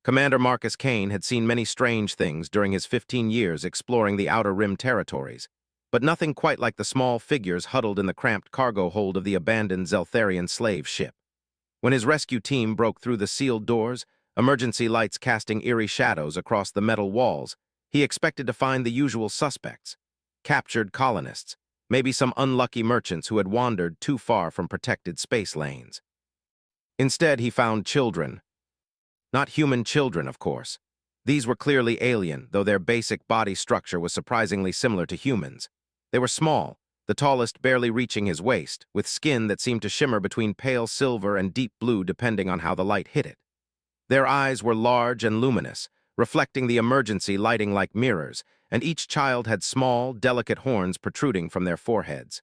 Commander Marcus Kane had seen many strange things during his 15 years exploring the Outer Rim territories, but nothing quite like the small figures huddled in the cramped cargo hold of the abandoned Zeltharian slave ship. When his rescue team broke through the sealed doors, emergency lights casting eerie shadows across the metal walls, he expected to find the usual suspects: captured colonists, maybe some unlucky merchants who had wandered too far from protected space lanes. Instead, he found children. Not human children, of course. These were clearly alien, though their basic body structure was surprisingly similar to humans. They were small, the tallest barely reaching his waist, with skin that seemed to shimmer between pale silver and deep blue depending on how the light hit it. Their eyes were large and luminous, reflecting the emergency lighting like mirrors, and each child had small, delicate horns protruding from their foreheads.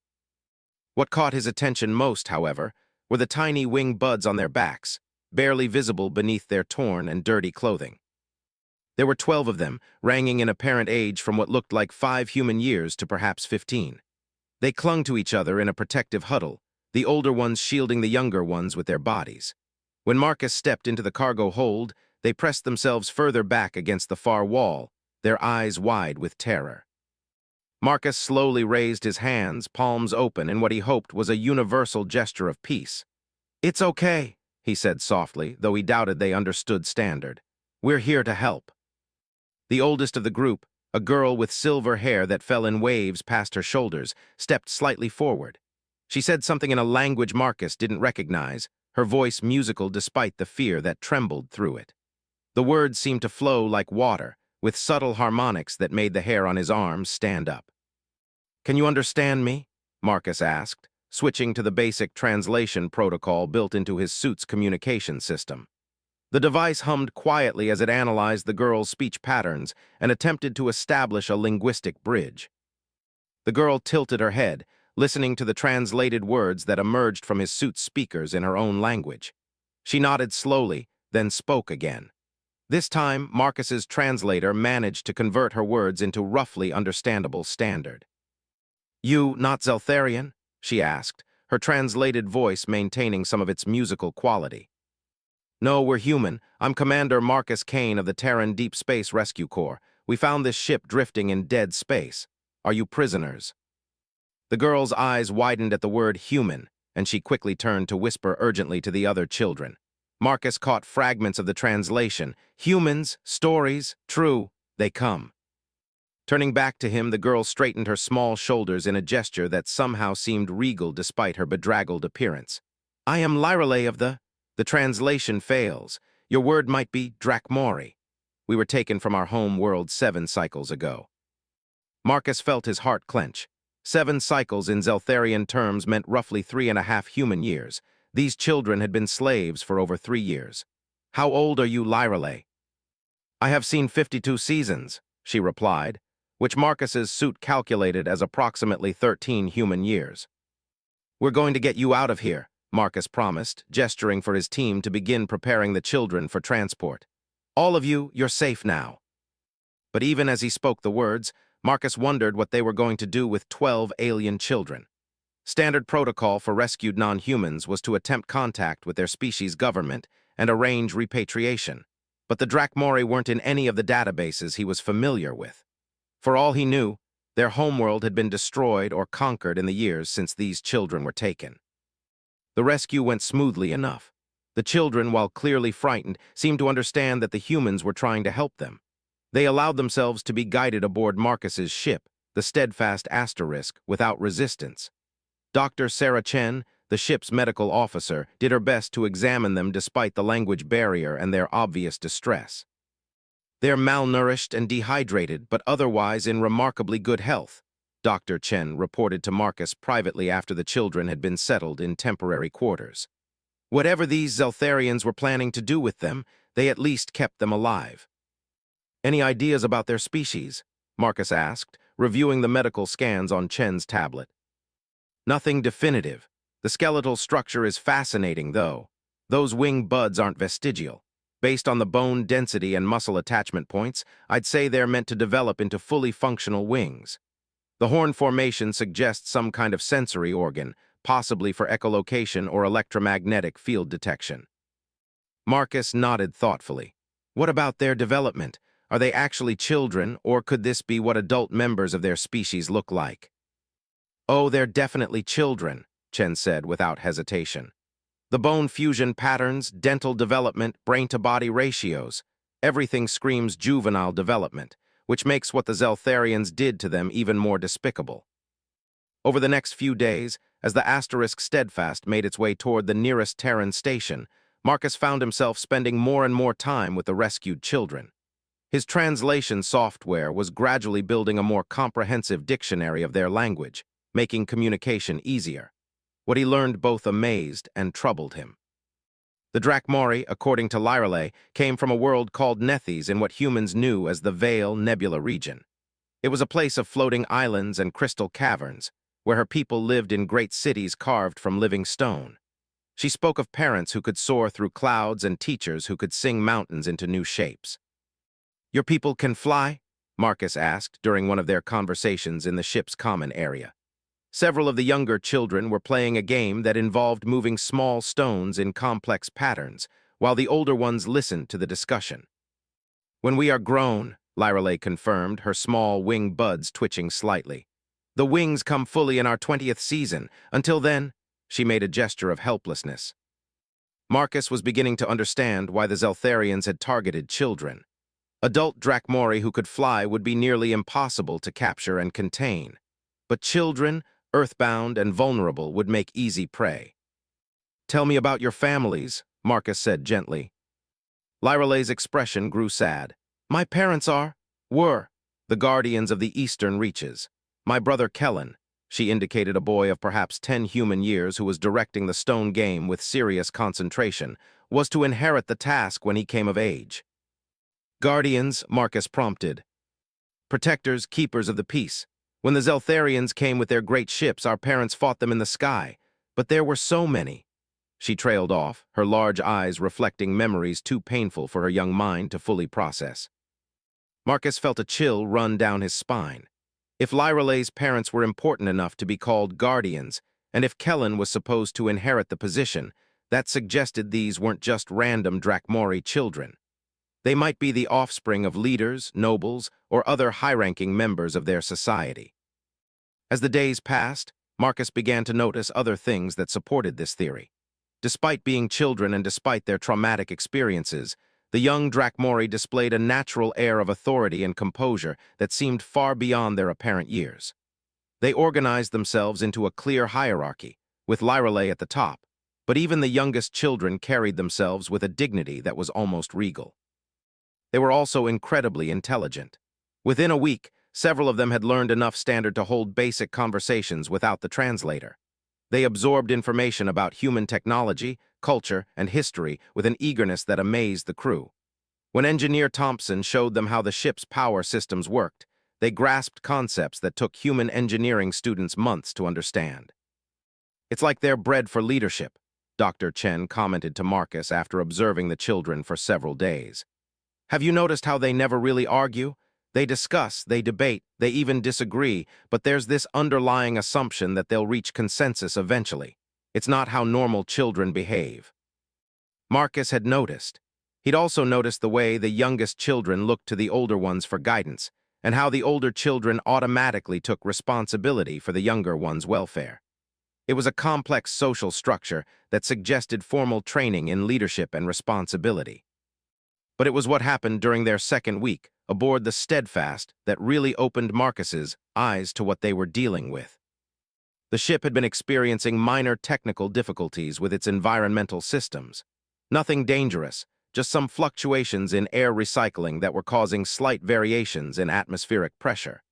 What caught his attention most, however, were the tiny wing buds on their backs, barely visible beneath their torn and dirty clothing. There were 12 of them, ranging in apparent age from what looked like 5 human years to perhaps 15. They clung to each other in a protective huddle, the older ones shielding the younger ones with their bodies. When Marcus stepped into the cargo hold, they pressed themselves further back against the far wall, their eyes wide with terror. Marcus slowly raised his hands, palms open, in what he hoped was a universal gesture of peace. "It's okay," he said softly, though he doubted they understood standard. "We're here to help." The oldest of the group, a girl with silver hair that fell in waves past her shoulders, stepped slightly forward. She said something in a language Marcus didn't recognize, her voice musical despite the fear that trembled through it. The words seemed to flow like water, with subtle harmonics that made the hair on his arms stand up. "Can you understand me?" Marcus asked, switching to the basic translation protocol built into his suit's communication system. The device hummed quietly as it analyzed the girl's speech patterns and attempted to establish a linguistic bridge. The girl tilted her head, listening to the translated words that emerged from his suit's speakers in her own language. She nodded slowly, then spoke again. This time, Marcus's translator managed to convert her words into roughly understandable standard. "You not Zeltharian?" she asked, her translated voice maintaining some of its musical quality. "No, we're human. I'm Commander Marcus Kane of the Terran Deep Space Rescue Corps. We found this ship drifting in dead space. Are you prisoners?" The girl's eyes widened at the word human, and she quickly turned to whisper urgently to the other children. Marcus caught fragments of the translation. "Humans, stories, true, they come." Turning back to him, the girl straightened her small shoulders in a gesture that somehow seemed regal despite her bedraggled appearance. "I am Lyrale of the translation fails. Your word might be Drakmori. We were taken from our home world 7 cycles ago." Marcus felt his heart clench. 7 cycles in Zeltharian terms meant roughly 3.5 human years. These children had been slaves for over 3 years. "How old are you, Lyrale?" "I have seen 52 seasons," she replied, which Marcus's suit calculated as approximately 13 human years. "We're going to get you out of here," Marcus promised, gesturing for his team to begin preparing the children for transport. "All of you, you're safe now." But even as he spoke the words, Marcus wondered what they were going to do with 12 alien children. Standard protocol for rescued non-humans was to attempt contact with their species' government and arrange repatriation, but the Drakmori weren't in any of the databases he was familiar with. For all he knew, their homeworld had been destroyed or conquered in the years since these children were taken. The rescue went smoothly enough. The children, while clearly frightened, seemed to understand that the humans were trying to help them. They allowed themselves to be guided aboard Marcus's ship, the Steadfast Asterisk, without resistance. Dr. Sarah Chen, the ship's medical officer, did her best to examine them despite the language barrier and their obvious distress. "They're malnourished and dehydrated, but otherwise in remarkably good health," Dr. Chen reported to Marcus privately after the children had been settled in temporary quarters. Whatever these Zeltharians were planning to do with them, they at least kept them alive. "Any ideas about their species?" Marcus asked, reviewing the medical scans on Chen's tablet. "Nothing definitive. The skeletal structure is fascinating, though. Those wing buds aren't vestigial. Based on the bone density and muscle attachment points, I'd say they're meant to develop into fully functional wings. The horn formation suggests some kind of sensory organ, possibly for echolocation or electromagnetic field detection." Marcus nodded thoughtfully. What about their development? Are they actually children, or could this be what adult members of their species look like? Oh, they're definitely children, Chen said without hesitation. The bone fusion patterns, dental development, brain-to-body ratios, everything screams juvenile development, which makes what the Zeltharians did to them even more despicable. Over the next few days, as the Asterisk Steadfast made its way toward the nearest Terran station, Marcus found himself spending more and more time with the rescued children. His translation software was gradually building a more comprehensive dictionary of their language, making communication easier. What he learned both amazed and troubled him. The Drakmori, according to Lyrale, came from a world called Nethes in what humans knew as the Vale Nebula region. It was a place of floating islands and crystal caverns, where her people lived in great cities carved from living stone. She spoke of parents who could soar through clouds and teachers who could sing mountains into new shapes. "Your people can fly?" Marcus asked during one of their conversations in the ship's common area. Several of the younger children were playing a game that involved moving small stones in complex patterns, while the older ones listened to the discussion. "When we are grown," Lyrale confirmed, her small wing buds twitching slightly. "The wings come fully in our 20th season. Until then," she made a gesture of helplessness. Marcus was beginning to understand why the Zeltharians had targeted children. Adult Drakmori who could fly would be nearly impossible to capture and contain. But children, earthbound and vulnerable, would make easy prey. "Tell me about your families," Marcus said gently. Lyrale's expression grew sad. "My parents were the guardians of the eastern reaches. My brother Kellen," she indicated a boy of perhaps 10 human years who was directing the stone game with serious concentration, "was to inherit the task when he came of age." "Guardians," Marcus prompted. "Protectors, keepers of the peace. When the Zeltharians came with their great ships, our parents fought them in the sky. But there were so many." She trailed off, her large eyes reflecting memories too painful for her young mind to fully process. Marcus felt a chill run down his spine. If Lyrale's parents were important enough to be called guardians, and if Kellen was supposed to inherit the position, that suggested these weren't just random Drakmori children. They might be the offspring of leaders, nobles, or other high-ranking members of their society. As the days passed, Marcus began to notice other things that supported this theory. Despite being children and despite their traumatic experiences, the young Drakmori displayed a natural air of authority and composure that seemed far beyond their apparent years. They organized themselves into a clear hierarchy, with Lyrale at the top, but even the youngest children carried themselves with a dignity that was almost regal. They were also incredibly intelligent. Within a week, several of them had learned enough standard to hold basic conversations without the translator. They absorbed information about human technology, culture, and history with an eagerness that amazed the crew. When Engineer Thompson showed them how the ship's power systems worked, they grasped concepts that took human engineering students months to understand. "It's like they're bred for leadership," Dr. Chen commented to Marcus after observing the children for several days. "Have you noticed how they never really argue? They discuss, they debate, they even disagree, but there's this underlying assumption that they'll reach consensus eventually. It's not how normal children behave." Marcus had noticed. He'd also noticed the way the youngest children looked to the older ones for guidance, and how the older children automatically took responsibility for the younger ones' welfare. It was a complex social structure that suggested formal training in leadership and responsibility. But it was what happened during their second week aboard the Steadfast that really opened Marcus's eyes to what they were dealing with. The ship had been experiencing minor technical difficulties with its environmental systems. Nothing dangerous, just some fluctuations in air recycling that were causing slight variations in atmospheric pressure.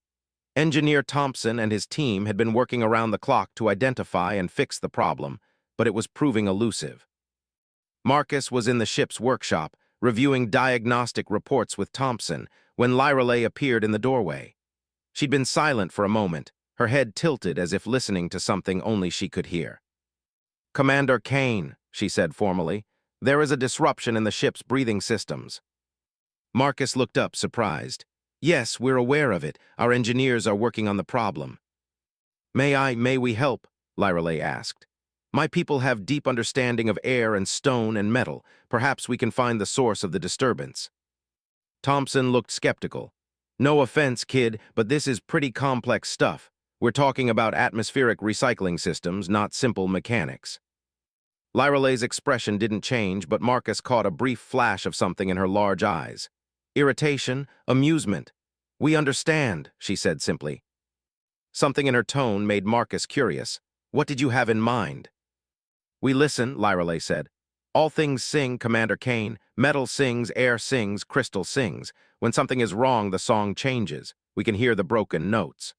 Engineer Thompson and his team had been working around the clock to identify and fix the problem, but it was proving elusive. Marcus was in the ship's workshop, reviewing diagnostic reports with Thompson, when Lyrale appeared in the doorway. She'd been silent for a moment, her head tilted as if listening to something only she could hear. "Commander Kane," she said formally, "there is a disruption in the ship's breathing systems." Marcus looked up, surprised. "Yes, we're aware of it. Our engineers are working on the problem." May we help?" Lyrale asked. "My people have deep understanding of air and stone and metal. Perhaps we can find the source of the disturbance." Thompson looked skeptical. No offense, kid, but this is pretty complex stuff. We're talking about atmospheric recycling systems, not simple mechanics. Lyralay's expression didn't change, but Marcus caught a brief flash of something in her large eyes. Irritation, amusement. "We understand," she said simply. Something in her tone made Marcus curious. "What did you have in mind?" "We listen," Lyralay said. "All things sing, Commander Kane. Metal sings, air sings, crystal sings. When something is wrong, the song changes. We can hear the broken notes."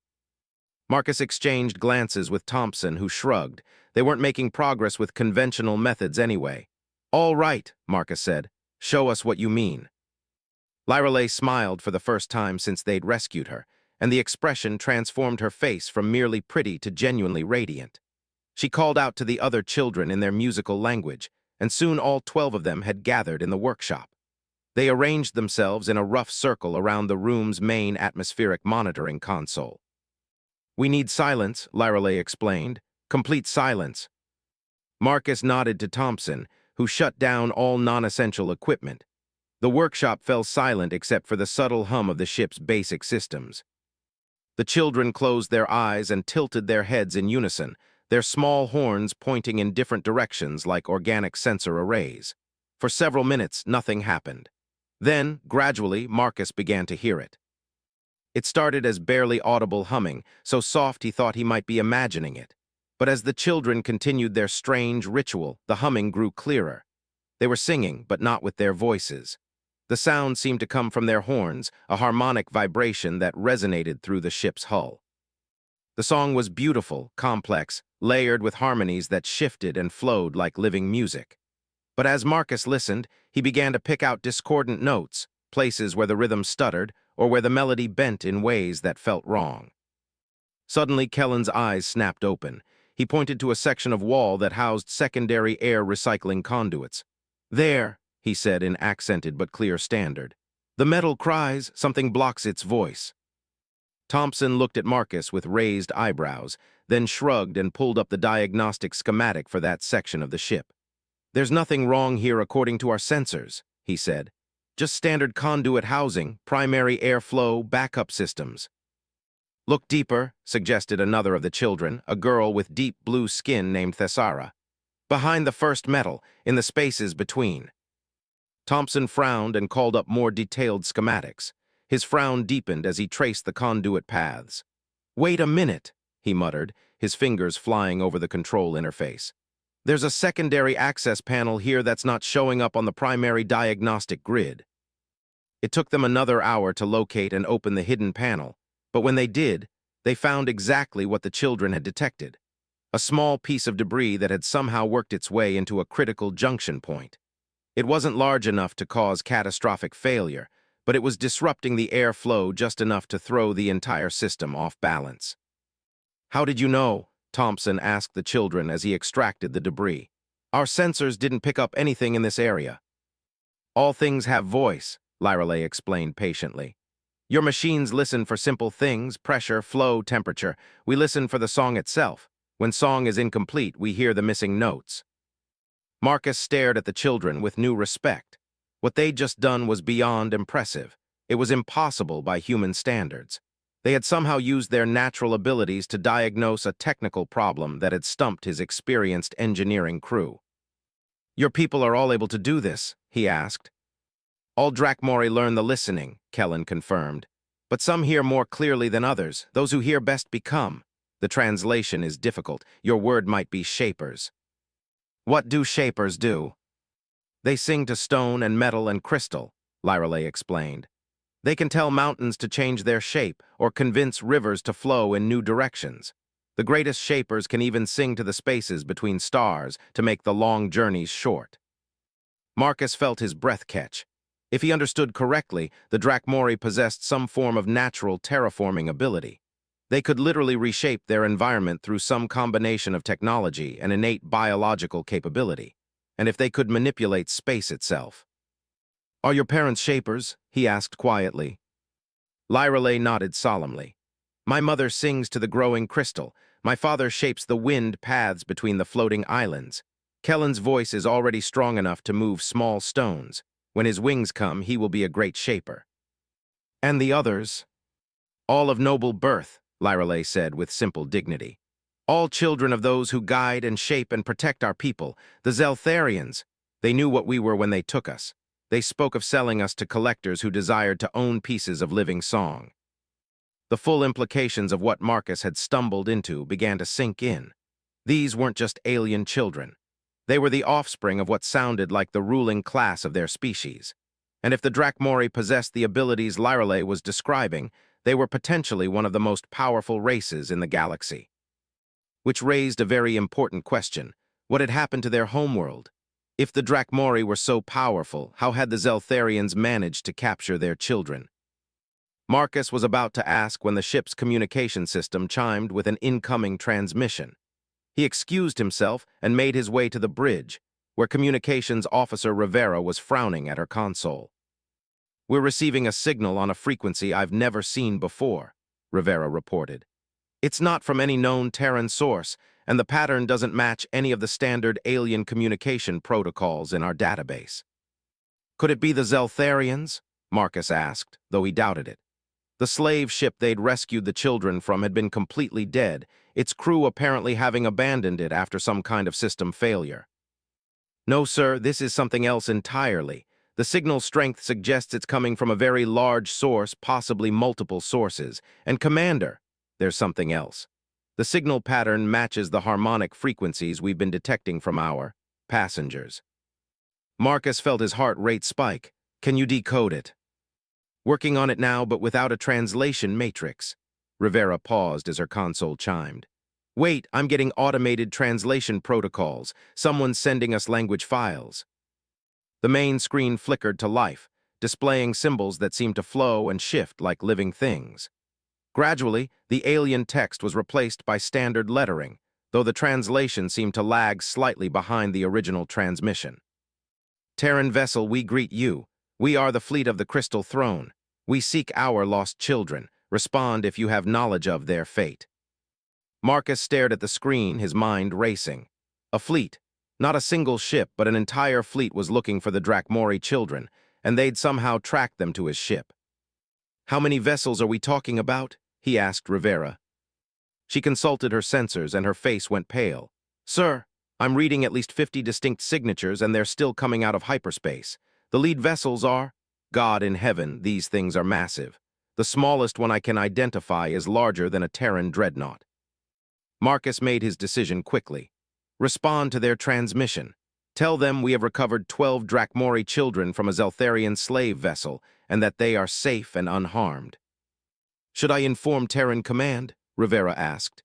Marcus exchanged glances with Thompson, who shrugged. They weren't making progress with conventional methods anyway. "All right," Marcus said. "Show us what you mean." Lyralay smiled for the first time since they'd rescued her, and the expression transformed her face from merely pretty to genuinely radiant. She called out to the other children in their musical language, and soon all 12 of them had gathered in the workshop. They arranged themselves in a rough circle around the room's main atmospheric monitoring console. "We need silence," Lyralay explained. "Complete silence." Marcus nodded to Thompson, who shut down all non-essential equipment. The workshop fell silent except for the subtle hum of the ship's basic systems. The children closed their eyes and tilted their heads in unison, their small horns pointing in different directions like organic sensor arrays. For several minutes, nothing happened. Then, gradually, Marcus began to hear it. It started as barely audible humming, so soft he thought he might be imagining it. But as the children continued their strange ritual, the humming grew clearer. They were singing, but not with their voices. The sound seemed to come from their horns, a harmonic vibration that resonated through the ship's hull. The song was beautiful, complex, layered with harmonies that shifted and flowed like living music. But as Marcus listened, he began to pick out discordant notes, places where the rhythm stuttered, or where the melody bent in ways that felt wrong. Suddenly, Kellen's eyes snapped open. He pointed to a section of wall that housed secondary air recycling conduits. "There," he said in accented but clear standard. "The metal cries, something blocks its voice." Thompson looked at Marcus with raised eyebrows, then shrugged and pulled up the diagnostic schematic for that section of the ship. "There's nothing wrong here according to our sensors," he said. "Just standard conduit housing, primary airflow, backup systems." "Look deeper," suggested another of the children, a girl with deep blue skin named Thessara. "Behind the first metal, in the spaces between." Thompson frowned and called up more detailed schematics. His frown deepened as he traced the conduit paths. "Wait a minute," he muttered, his fingers flying over the control interface. "There's a secondary access panel here that's not showing up on the primary diagnostic grid." It took them another hour to locate and open the hidden panel, but when they did, they found exactly what the children had detected: a small piece of debris that had somehow worked its way into a critical junction point. It wasn't large enough to cause catastrophic failure, but it was disrupting the airflow just enough to throw the entire system off balance. "How did you know?" Thompson asked the children as he extracted the debris. "Our sensors didn't pick up anything in this area." "All things have voice," Lyralay explained patiently. "Your machines listen for simple things, pressure, flow, temperature. We listen for the song itself. When song is incomplete, we hear the missing notes." Marcus stared at the children with new respect. What they'd just done was beyond impressive. It was impossible by human standards. They had somehow used their natural abilities to diagnose a technical problem that had stumped his experienced engineering crew. "Your people are all able to do this?" he asked. "All Drakmori learn the listening," Kellen confirmed. "But some hear more clearly than others. Those who hear best become. The translation is difficult. Your word might be shapers." "What do shapers do?" "They sing to stone and metal and crystal," Lyralay explained. "They can tell mountains to change their shape or convince rivers to flow in new directions. The greatest shapers can even sing to the spaces between stars to make the long journeys short." Marcus felt his breath catch. If he understood correctly, the Drakmori possessed some form of natural terraforming ability. They could literally reshape their environment through some combination of technology and innate biological capability. And if they could manipulate space itself. "Are your parents shapers?" he asked quietly. Lyralay nodded solemnly. "My mother sings to the growing crystal. My father shapes the wind paths between the floating islands. Kellen's voice is already strong enough to move small stones. When his wings come, he will be a great shaper." And the others? All of noble birth, Lyrelay said with simple dignity. All children of those who guide and shape and protect our people, the Zeltharians. They knew what we were when they took us. They spoke of selling us to collectors who desired to own pieces of living song. The full implications of what Marcus had stumbled into began to sink in. These weren't just alien children. They were the offspring of what sounded like the ruling class of their species. And if the Drakmori possessed the abilities Lyrelay was describing, they were potentially one of the most powerful races in the galaxy. Which raised a very important question. What had happened to their homeworld? If the Drakmori were so powerful, how had the Zeltharians managed to capture their children? Marcus was about to ask when the ship's communication system chimed with an incoming transmission. He excused himself and made his way to the bridge, where Communications Officer Rivera was frowning at her console. "We're receiving a signal on a frequency I've never seen before," Rivera reported. "It's not from any known Terran source, and the pattern doesn't match any of the standard alien communication protocols in our database." "Could it be the Zeltharians?" Marcus asked, though he doubted it. The slave ship they'd rescued the children from had been completely dead, its crew apparently having abandoned it after some kind of system failure. "No, sir, this is something else entirely. The signal strength suggests it's coming from a very large source, possibly multiple sources. And Commander, there's something else. The signal pattern matches the harmonic frequencies we've been detecting from our passengers." Marcus felt his heart rate spike. "Can you decode it?" "Working on it now, but without a translation matrix." Rivera paused as her console chimed. "Wait, I'm getting automated translation protocols. Someone's sending us language files." The main screen flickered to life, displaying symbols that seemed to flow and shift like living things. Gradually, the alien text was replaced by standard lettering, though the translation seemed to lag slightly behind the original transmission. "Terran vessel, we greet you. We are the fleet of the Crystal Throne. We seek our lost children. Respond if you have knowledge of their fate." Marcus stared at the screen, his mind racing. A fleet. Not a single ship, but an entire fleet was looking for the Drakmori children, and they'd somehow tracked them to his ship. "How many vessels are we talking about?" he asked Rivera. She consulted her sensors, and her face went pale. "Sir, I'm reading at least 50 distinct signatures, and they're still coming out of hyperspace. The lead vessels are... God in heaven, these things are massive. The smallest one I can identify is larger than a Terran dreadnought." Marcus made his decision quickly. "Respond to their transmission. Tell them we have recovered 12 Drakmori children from a Zeltharian slave vessel, and that they are safe and unharmed." "Should I inform Terran Command?" Rivera asked.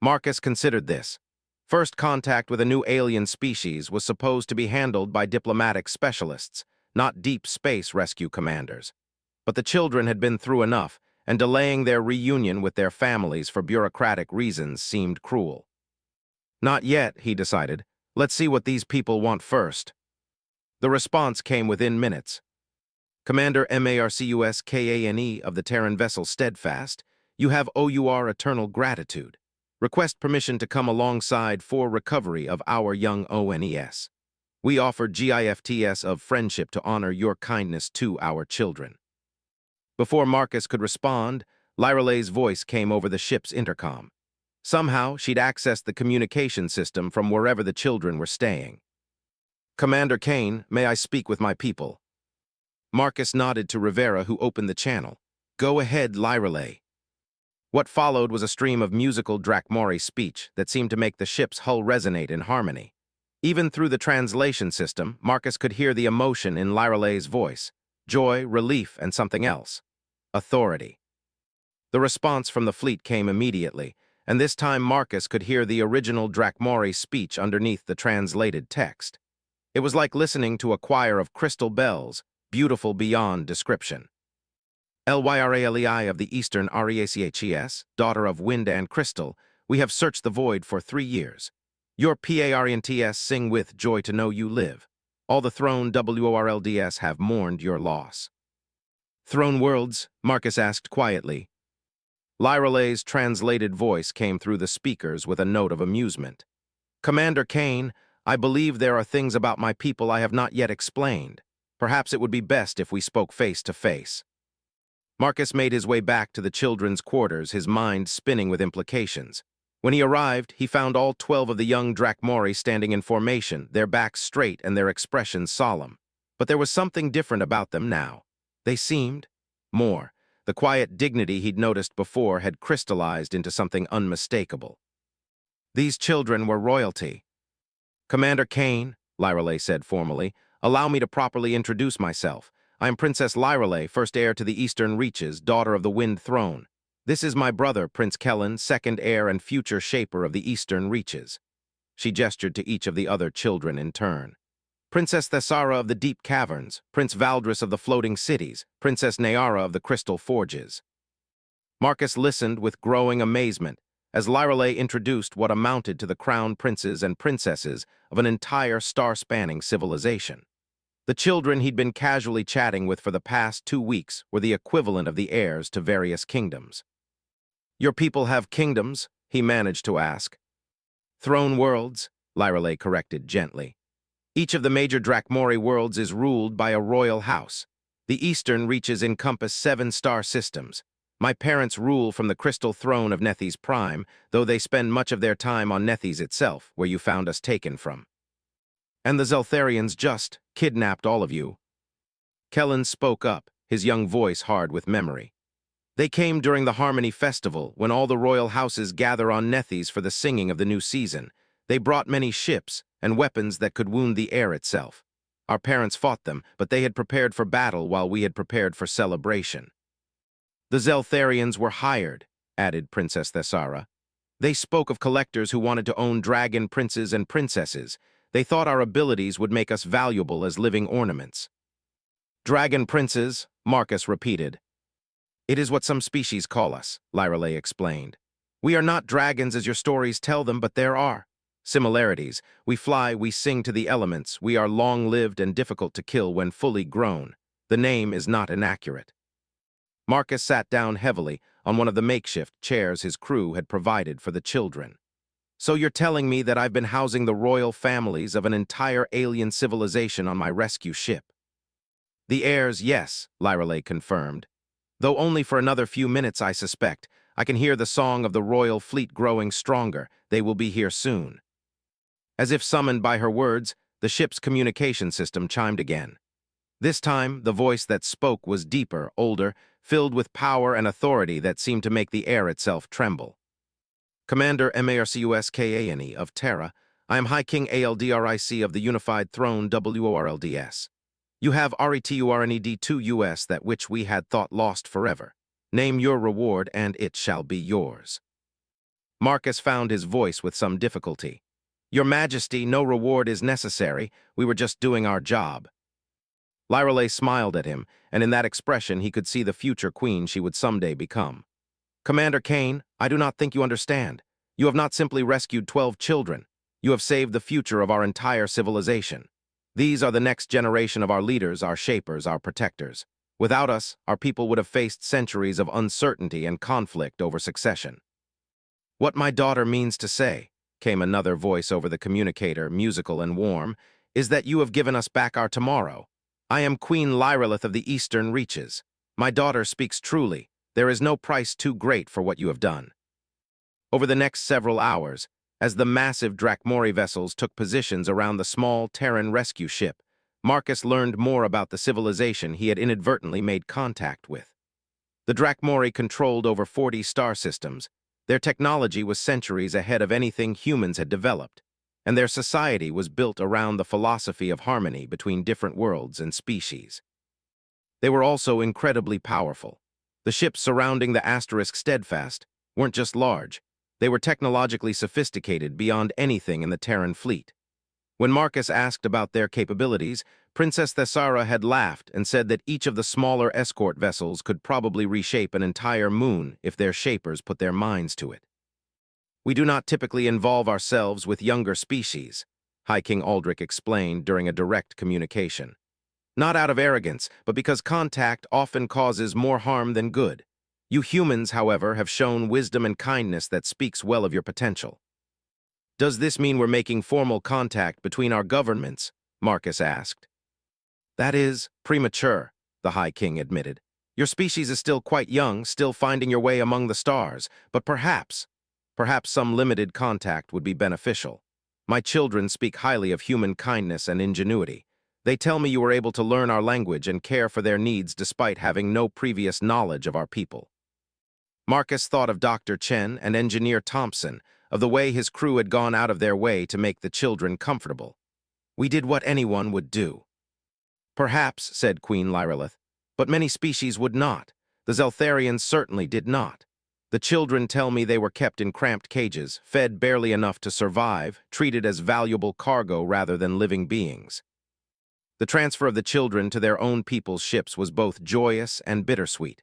Marcus considered this. First contact with a new alien species was supposed to be handled by diplomatic specialists, not deep space rescue commanders. But the children had been through enough, and delaying their reunion with their families for bureaucratic reasons seemed cruel. "Not yet," he decided. "Let's see what these people want first." The response came within minutes. "Commander MARCUSKANE of the Terran vessel Steadfast, you have OUR eternal gratitude. Request permission to come alongside for recovery of our young ONES. We offer GIFTS of friendship to honor your kindness to our children." Before Marcus could respond, Lyrelay's voice came over the ship's intercom. Somehow, she'd accessed the communication system from wherever the children were staying. "Commander Kane, may I speak with my people?" Marcus nodded to Rivera, who opened the channel. "Go ahead, Lyrelay." What followed was a stream of musical Drakmori speech that seemed to make the ship's hull resonate in harmony. Even through the translation system, Marcus could hear the emotion in Lyrelay's voice: joy, relief, and something else. Authority. The response from the fleet came immediately, and this time Marcus could hear the original Drakmori speech underneath the translated text. It was like listening to a choir of crystal bells, beautiful beyond description. "Lyralei of the Eastern Reaches, daughter of Wind and Crystal, we have searched the void for 3 years. Your Parents sing with joy to know you live. All the Throne WORLDS have mourned your loss." "Throne Worlds?" Marcus asked quietly. Lyrelay's translated voice came through the speakers with a note of amusement. "Commander Kane, I believe there are things about my people I have not yet explained. Perhaps it would be best if we spoke face to face." Marcus made his way back to the children's quarters, his mind spinning with implications. When he arrived, he found all 12 of the young Drachmori standing in formation, their backs straight and their expressions solemn. But there was something different about them now. They seemed more. The quiet dignity he'd noticed before had crystallized into something unmistakable. These children were royalty. "Commander Kane," Lyreley said formally, "allow me to properly introduce myself. I am Princess Lyreley, first heir to the Eastern Reaches, daughter of the Wind Throne. This is my brother, Prince Kellen, second heir and future shaper of the Eastern Reaches." She gestured to each of the other children in turn. "Princess Thessara of the Deep Caverns, Prince Valdris of the Floating Cities, Princess Neara of the Crystal Forges." Marcus listened with growing amazement as Lyreley introduced what amounted to the crown princes and princesses of an entire star-spanning civilization. The children he'd been casually chatting with for the past 2 weeks were the equivalent of the heirs to various kingdoms. "Your people have kingdoms?" he managed to ask. "Throne worlds," Lyreley corrected gently. "Each of the major Drachmori worlds is ruled by a royal house. The Eastern Reaches encompass 7 star systems. My parents rule from the crystal throne of Nethys Prime, though they spend much of their time on Nethys itself, where you found us taken from. And the Zeltharians just kidnapped all of you." Kellen spoke up, his young voice hard with memory. "They came during the Harmony Festival, when all the royal houses gather on Nethys for the singing of the new season. They brought many ships and weapons that could wound the air itself. Our parents fought them, but they had prepared for battle while we had prepared for celebration." "The Zeltharians were hired," added Princess Thessara. "They spoke of collectors who wanted to own dragon princes and princesses. They thought our abilities would make us valuable as living ornaments." "Dragon princes," Marcus repeated. "It is what some species call us," Lyreley explained. "We are not dragons as your stories tell them, but there are similarities. We fly, we sing to the elements, we are long-lived and difficult to kill when fully grown. The name is not inaccurate." Marcus sat down heavily on one of the makeshift chairs his crew had provided for the children. "So you're telling me that I've been housing the royal families of an entire alien civilization on my rescue ship?" "The heirs, yes," Lyreley confirmed. "Though only for another few minutes, I suspect. I can hear the song of the royal fleet growing stronger. They will be here soon." As if summoned by her words, the ship's communication system chimed again. This time, the voice that spoke was deeper, older, filled with power and authority that seemed to make the air itself tremble. "Commander Marcus of Terra, I am High King Aldric of the Unified Throne WORLDS. You have RETURNED2 that which we had thought lost forever. Name your reward and it shall be yours." Marcus found his voice with some difficulty. "Your Majesty, no reward is necessary. We were just doing our job." Lyreley smiled at him, and in that expression he could see the future queen she would someday become. "Commander Kane, I do not think you understand. You have not simply rescued 12 children. You have saved the future of our entire civilization. These are the next generation of our leaders, our shapers, our protectors. Without us, our people would have faced centuries of uncertainty and conflict over succession." "What my daughter means to say," came another voice over the communicator, musical and warm, "is that you have given us back our tomorrow. I am Queen Lyrelith of the Eastern Reaches. My daughter speaks truly. There is no price too great for what you have done." Over the next several hours, as the massive Drachmori vessels took positions around the small Terran rescue ship, Marcus learned more about the civilization he had inadvertently made contact with. The Drachmori controlled over 40 star systems. Their technology was centuries ahead of anything humans had developed, and their society was built around the philosophy of harmony between different worlds and species. They were also incredibly powerful. The ships surrounding the Asterisk Steadfast weren't just large. They were technologically sophisticated beyond anything in the Terran fleet. When Marcus asked about their capabilities, Princess Thessara had laughed and said that each of the smaller escort vessels could probably reshape an entire moon if their shapers put their minds to it. "We do not typically involve ourselves with younger species," High King Aldric explained during a direct communication. "Not out of arrogance, but because contact often causes more harm than good. You humans, however, have shown wisdom and kindness that speaks well of your potential." "Does this mean we're making formal contact between our governments?" Marcus asked. "That is premature," the High King admitted. Your species is still quite young, still finding your way among the stars, but perhaps some limited contact would be beneficial. My children speak highly of human kindness and ingenuity. They tell me you were able to learn our language and care for their needs despite having no previous knowledge of our people. Marcus thought of Dr. Chen and Engineer Thompson, of the way his crew had gone out of their way to make the children comfortable. We did what anyone would do. Perhaps, said Queen Lyrillith, but many species would not. The Zeltharians certainly did not. The children tell me they were kept in cramped cages, fed barely enough to survive, treated as valuable cargo rather than living beings. The transfer of the children to their own people's ships was both joyous and bittersweet.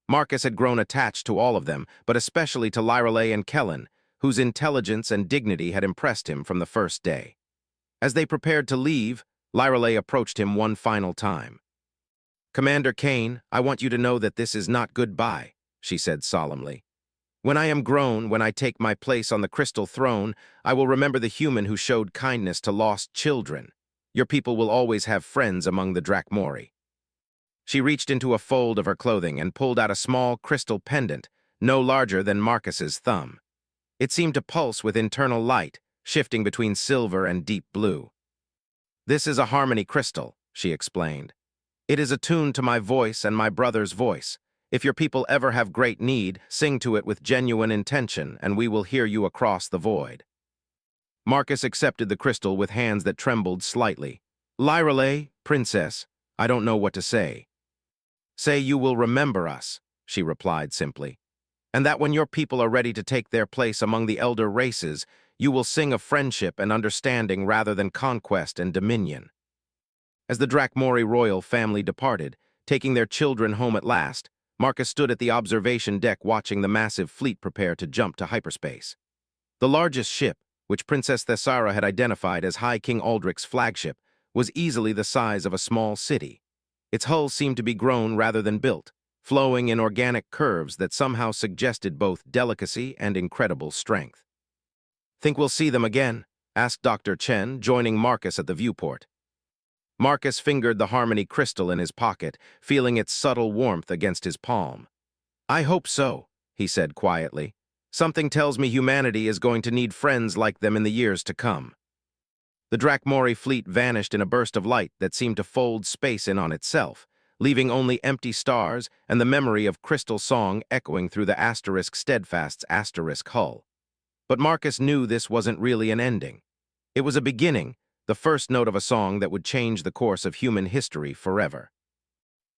Marcus had grown attached to all of them, but especially to Lyrillith and Kellen, whose intelligence and dignity had impressed him from the first day. As they prepared to leave, Lyrillith approached him one final time. "Commander Kane, I want you to know that this is not goodbye," she said solemnly. "When I am grown, when I take my place on the crystal throne, I will remember the human who showed kindness to lost children. Your people will always have friends among the Drakmori." She reached into a fold of her clothing and pulled out a small crystal pendant, no larger than Marcus's thumb. It seemed to pulse with internal light, shifting between silver and deep blue. "This is a harmony crystal," she explained. "It is attuned to my voice and my brother's voice. If your people ever have great need, sing to it with genuine intention, and we will hear you across the void." Marcus accepted the crystal with hands that trembled slightly. "Lyrillith, princess, I don't know what to say." "Say you will remember us," she replied simply, "and that when your people are ready to take their place among the elder races, you will sing of friendship and understanding rather than conquest and dominion." As the Drakmori royal family departed, taking their children home at last, Marcus stood at the observation deck watching the massive fleet prepare to jump to hyperspace. The largest ship, which Princess Thessara had identified as High King Aldrich's flagship, was easily the size of a small city. Its hull seemed to be grown rather than built, flowing in organic curves that somehow suggested both delicacy and incredible strength. "Think we'll see them again?" asked Dr. Chen, joining Marcus at the viewport. Marcus fingered the harmony crystal in his pocket, feeling its subtle warmth against his palm. "I hope so," he said quietly. "Something tells me humanity is going to need friends like them in the years to come." The Drakmori fleet vanished in a burst of light that seemed to fold space in on itself, leaving only empty stars and the memory of crystal song echoing through the steadfast's hull. But Marcus knew this wasn't really an ending. It was a beginning, the first note of a song that would change the course of human history forever.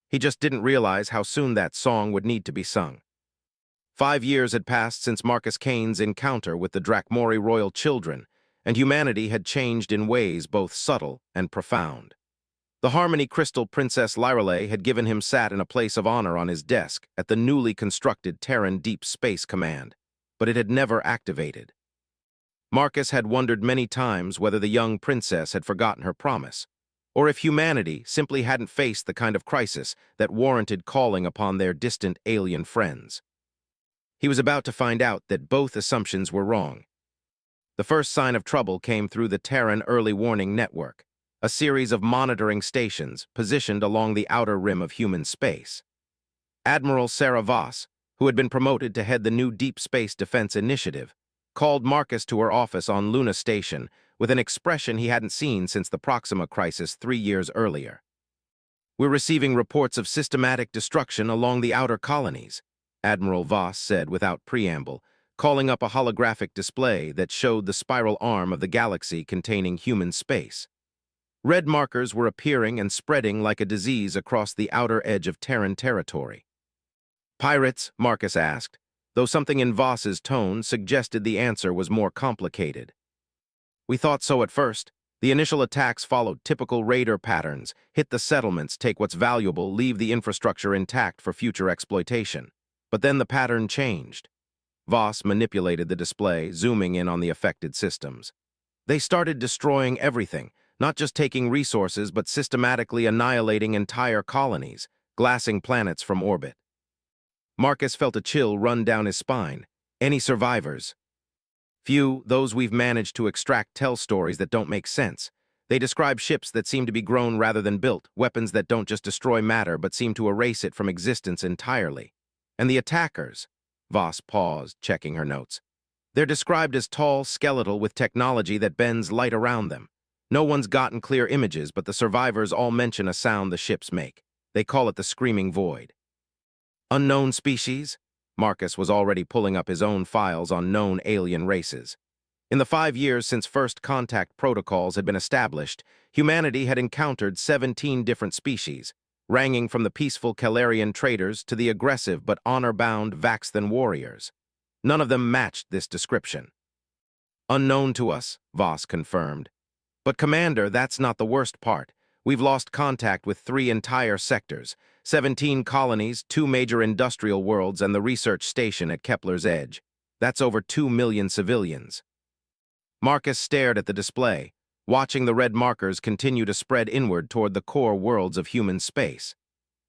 He just didn't realize how soon that song would need to be sung. 5 years had passed since Marcus Kane's encounter with the Drakmori royal children, and humanity had changed in ways both subtle and profound. The Harmony Crystal Princess Lyrillith had given him sat in a place of honor on his desk at the newly constructed Terran Deep Space Command, but it had never activated. Marcus had wondered many times whether the young princess had forgotten her promise, or if humanity simply hadn't faced the kind of crisis that warranted calling upon their distant alien friends. He was about to find out that both assumptions were wrong. The first sign of trouble came through the Terran Early Warning Network, a series of monitoring stations positioned along the outer rim of human space. Admiral Sarah Voss, who had been promoted to head the new Deep Space Defense Initiative, called Marcus to her office on Luna Station with an expression he hadn't seen since the Proxima crisis 3 years earlier. "We're receiving reports of systematic destruction along the outer colonies," Admiral Voss said without preamble, calling up a holographic display that showed the spiral arm of the galaxy containing human space. Red markers were appearing and spreading like a disease across the outer edge of Terran territory. "Pirates?" Marcus asked, though something in Voss's tone suggested the answer was more complicated. "We thought so at first. The initial attacks followed typical raider patterns, hit the settlements, take what's valuable, leave the infrastructure intact for future exploitation. But then the pattern changed." Voss manipulated the display, zooming in on the affected systems. "They started destroying everything, not just taking resources but systematically annihilating entire colonies, glassing planets from orbit." Marcus felt a chill run down his spine. "Any survivors?" "Few. Those we've managed to extract tell stories that don't make sense. They describe ships that seem to be grown rather than built, weapons that don't just destroy matter but seem to erase it from existence entirely. And the attackers? Voss paused, checking her notes. They're described as tall, skeletal, with technology that bends light around them. No one's gotten clear images, but the survivors all mention a sound the ships make. They call it the screaming void. Unknown species? Marcus was already pulling up his own files on known alien races. In the 5 years since first contact protocols had been established, humanity had encountered 17 different species, ranging from the peaceful Calarian traders to the aggressive but honor-bound Vaxthan warriors. None of them matched this description. Unknown to us, Voss confirmed. But Commander, that's not the worst part. We've lost contact with 3 entire sectors, 17 colonies, 2 major industrial worlds, and the research station at Kepler's Edge. That's over 2 million civilians. Marcus stared at the display, watching the red markers continue to spread inward toward the core worlds of human space.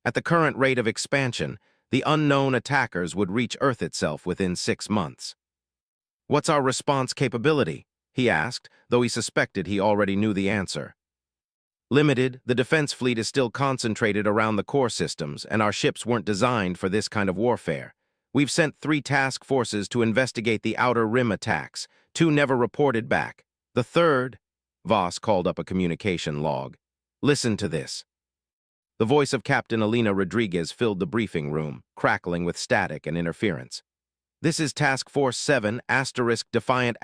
At the current rate of expansion, the unknown attackers would reach Earth itself within 6 months. What's our response capability? He asked, though he suspected he already knew the answer. Limited, the defense fleet is still concentrated around the core systems, and our ships weren't designed for this kind of warfare. We've sent 3 task forces to investigate the Outer Rim attacks. 2 never reported back. The third, Voss called up a communication log. Listen to this. The voice of Captain Elena Rodriguez filled the briefing room, crackling with static and interference. This is Task Force 7, Defiant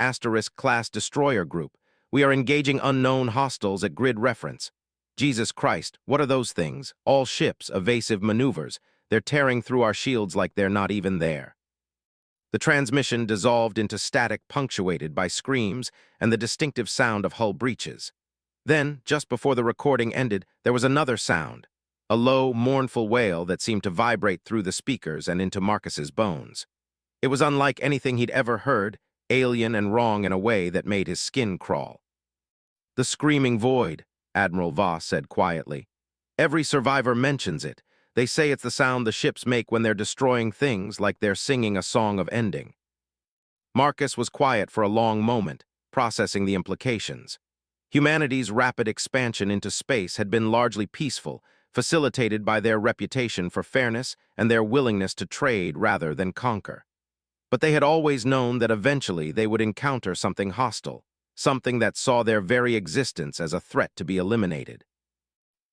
Class Destroyer Group. We are engaging unknown hostiles at grid reference. Jesus Christ, what are those things? All ships, evasive maneuvers. They're tearing through our shields like they're not even there. The transmission dissolved into static punctuated by screams and the distinctive sound of hull breaches. Then, just before the recording ended, there was another sound, a low, mournful wail that seemed to vibrate through the speakers and into Marcus's bones. It was unlike anything he'd ever heard, alien and wrong in a way that made his skin crawl. The screaming void, Admiral Voss said quietly. Every survivor mentions it. They say it's the sound the ships make when they're destroying things, like they're singing a song of ending. Marcus was quiet for a long moment, processing the implications. Humanity's rapid expansion into space had been largely peaceful, facilitated by their reputation for fairness and their willingness to trade rather than conquer. But they had always known that eventually they would encounter something hostile, something that saw their very existence as a threat to be eliminated.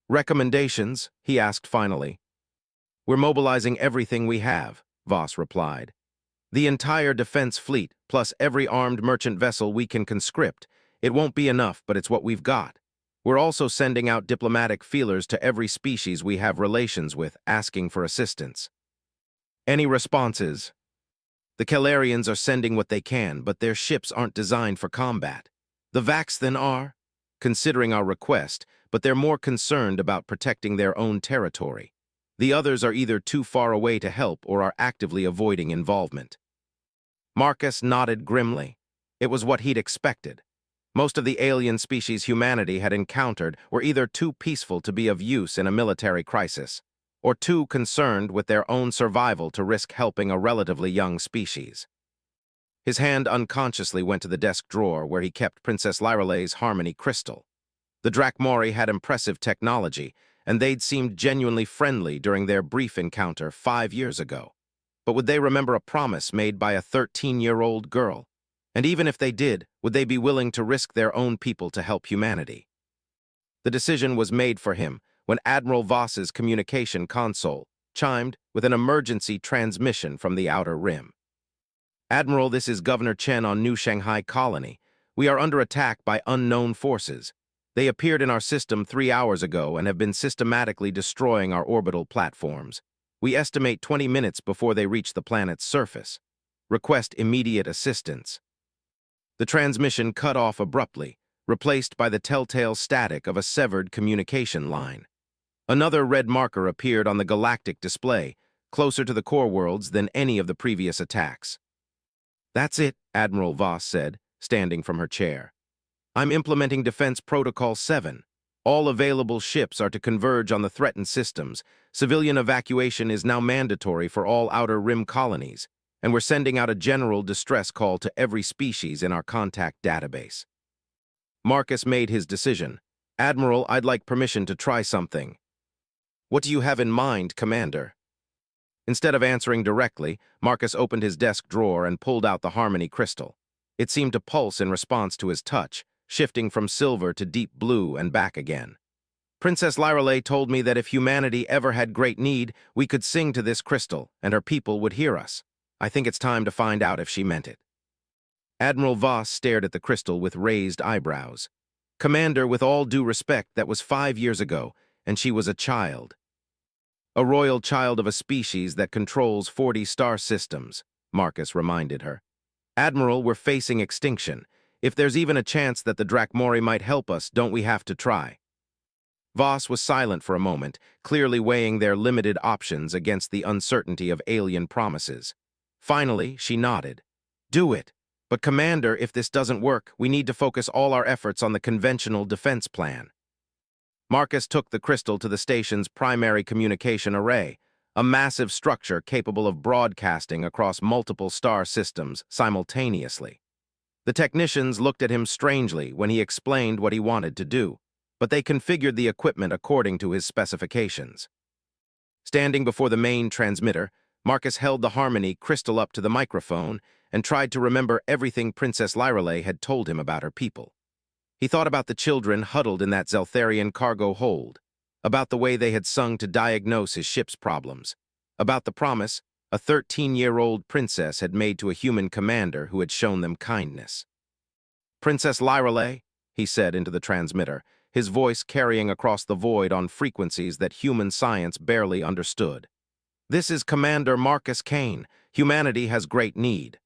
Recommendations? He asked finally. We're mobilizing everything we have, Voss replied. The entire defense fleet, plus every armed merchant vessel we can conscript. It won't be enough, but it's what we've got. We're also sending out diplomatic feelers to every species we have relations with, asking for assistance. Any responses? The Calarians are sending what they can, but their ships aren't designed for combat. The Vaxthan are, considering our request, but they're more concerned about protecting their own territory. The others are either too far away to help or are actively avoiding involvement. Marcus nodded grimly. It was what he'd expected. Most of the alien species humanity had encountered were either too peaceful to be of use in a military crisis, or too concerned with their own survival to risk helping a relatively young species. His hand unconsciously went to the desk drawer where he kept Princess Lyralei's Harmony crystal. The Drakmori had impressive technology, and they'd seemed genuinely friendly during their brief encounter 5 years ago. But would they remember a promise made by a 13-year-old girl? And even if they did, would they be willing to risk their own people to help humanity? The decision was made for him when Admiral Voss's communication console chimed with an emergency transmission from the Outer Rim. Admiral, this is Governor Chen on New Shanghai Colony. We are under attack by unknown forces. They appeared in our system 3 hours ago and have been systematically destroying our orbital platforms. We estimate 20 minutes before they reach the planet's surface. Request immediate assistance. The transmission cut off abruptly, replaced by the telltale static of a severed communication line. Another red marker appeared on the galactic display, closer to the core worlds than any of the previous attacks. That's it, Admiral Voss said, standing from her chair. I'm implementing Defense Protocol 7. All available ships are to converge on the threatened systems. Civilian evacuation is now mandatory for all Outer Rim colonies, and we're sending out a general distress call to every species in our contact database. Marcus made his decision, Admiral, I'd like permission to try something. What do you have in mind, Commander? Instead of answering directly, Marcus opened his desk drawer and pulled out the Harmony crystal. It seemed to pulse in response to his touch, shifting from silver to deep blue and back again. Princess Lyrelay told me that if humanity ever had great need, we could sing to this crystal, and her people would hear us. I think it's time to find out if she meant it. Admiral Voss stared at the crystal with raised eyebrows. Commander, with all due respect, that was 5 years ago, and she was a child. A royal child of a species that controls 40 star systems, Marcus reminded her. Admiral, we're facing extinction. If there's even a chance that the Drakmori might help us, don't we have to try? Voss was silent for a moment, clearly weighing their limited options against the uncertainty of alien promises. Finally, she nodded. Do it. But Commander, if this doesn't work, we need to focus all our efforts on the conventional defense plan. Marcus took the crystal to the station's primary communication array, a massive structure capable of broadcasting across multiple star systems simultaneously. The technicians looked at him strangely when he explained what he wanted to do, but they configured the equipment according to his specifications. Standing before the main transmitter, Marcus held the Harmony crystal up to the microphone and tried to remember everything Princess Lyrelay had told him about her people. He thought about the children huddled in that Zeltharian cargo hold, about the way they had sung to diagnose his ship's problems, about the promise a 13-year-old princess had made to a human commander who had shown them kindness. Princess Lyrelay, he said into the transmitter, his voice carrying across the void on frequencies that human science barely understood. This is Commander Marcus Kane. Humanity has great need.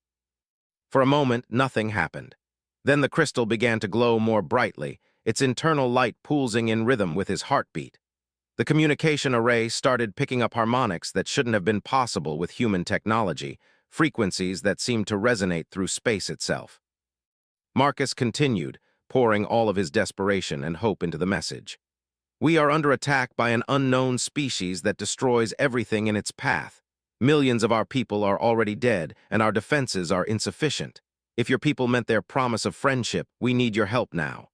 For a moment, nothing happened. Then the crystal began to glow more brightly, its internal light pulsing in rhythm with his heartbeat. The communication array started picking up harmonics that shouldn't have been possible with human technology, frequencies that seemed to resonate through space itself. Marcus continued, pouring all of his desperation and hope into the message. We are under attack by an unknown species that destroys everything in its path. Millions of our people are already dead, and our defenses are insufficient. If your people meant their promise of friendship, we need your help now.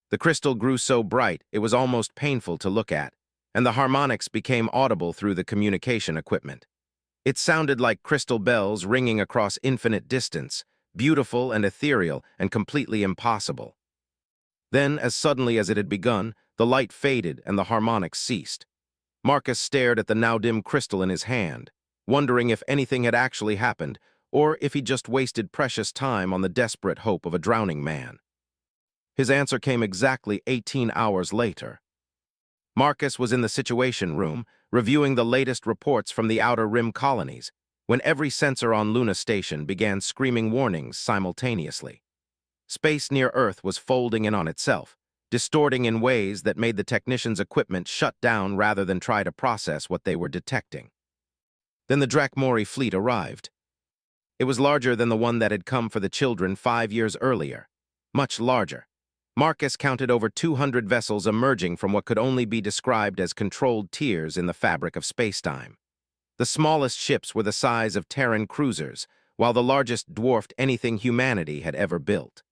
The crystal grew so bright it was almost painful to look at, and the harmonics became audible through the communication equipment. It sounded like crystal bells ringing across infinite distance, beautiful and ethereal and completely impossible. Then, as suddenly as it had begun, the light faded and the harmonics ceased. Marcus stared at the now dim crystal in his hand, wondering if anything had actually happened, or if he just wasted precious time on the desperate hope of a drowning man. His answer came exactly 18 hours later. Marcus was in the Situation Room, reviewing the latest reports from the Outer Rim colonies, when every sensor on Luna Station began screaming warnings simultaneously. Space near Earth was folding in on itself, distorting in ways that made the technicians' equipment shut down rather than try to process what they were detecting. Then the Drakmori fleet arrived. It was larger than the one that had come for the children 5 years earlier. Much larger. Marcus counted over 200 vessels emerging from what could only be described as controlled tiers in the fabric of spacetime. The smallest ships were the size of Terran cruisers, while the largest dwarfed anything humanity had ever built.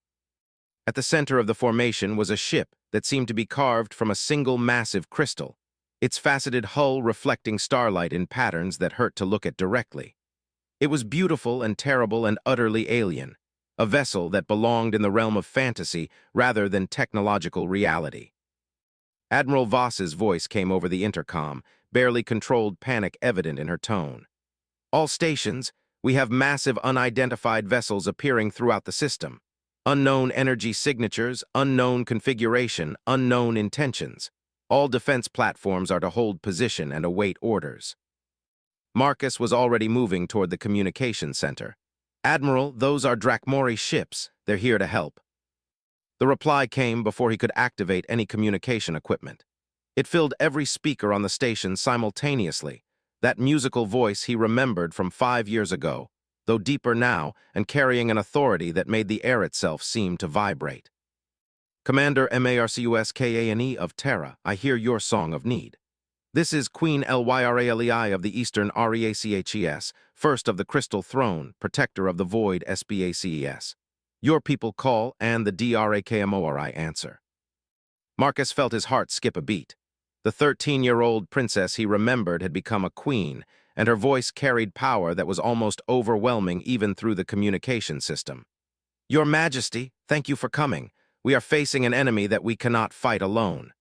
At the center of the formation was a ship that seemed to be carved from a single massive crystal, its faceted hull reflecting starlight in patterns that hurt to look at directly. It was beautiful and terrible and utterly alien, a vessel that belonged in the realm of fantasy rather than technological reality. Admiral Voss's voice came over the intercom, barely controlled panic evident in her tone. All stations, we have massive unidentified vessels appearing throughout the system. Unknown energy signatures, unknown configuration, unknown intentions. All defense platforms are to hold position and await orders. Marcus was already moving toward the communication center. Admiral, those are Drakmori ships. They're here to help. The reply came before he could activate any communication equipment. It filled every speaker on the station simultaneously, that musical voice he remembered from 5 years ago, though deeper now and carrying an authority that made the air itself seem to vibrate. Commander Marcuskane of Terra, I hear your song of need. This is Queen Lyralei of the Eastern Reaches, first of the Crystal Throne, protector of the Void SBACES. Your people call, and the Drakmori answer. Marcus felt his heart skip a beat. The 13-year-old princess he remembered had become a queen, and her voice carried power that was almost overwhelming even through the communication system. "Your Majesty, thank you for coming. We are facing an enemy that we cannot fight alone."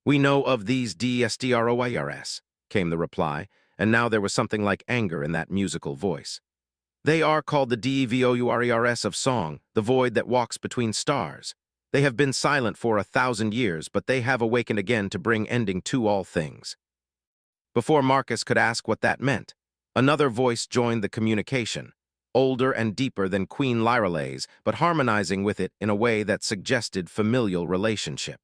"We know of these DSDROIRS," came the reply, and now there was something like anger in that musical voice. "They are called the DEVOURERS of song, the void that walks between stars. They have been silent for 1,000 years, but they have awakened again to bring ending to all things." Before Marcus could ask what that meant, another voice joined the communication, older and deeper than Queen Lyrale's, but harmonizing with it in a way that suggested familial relationship.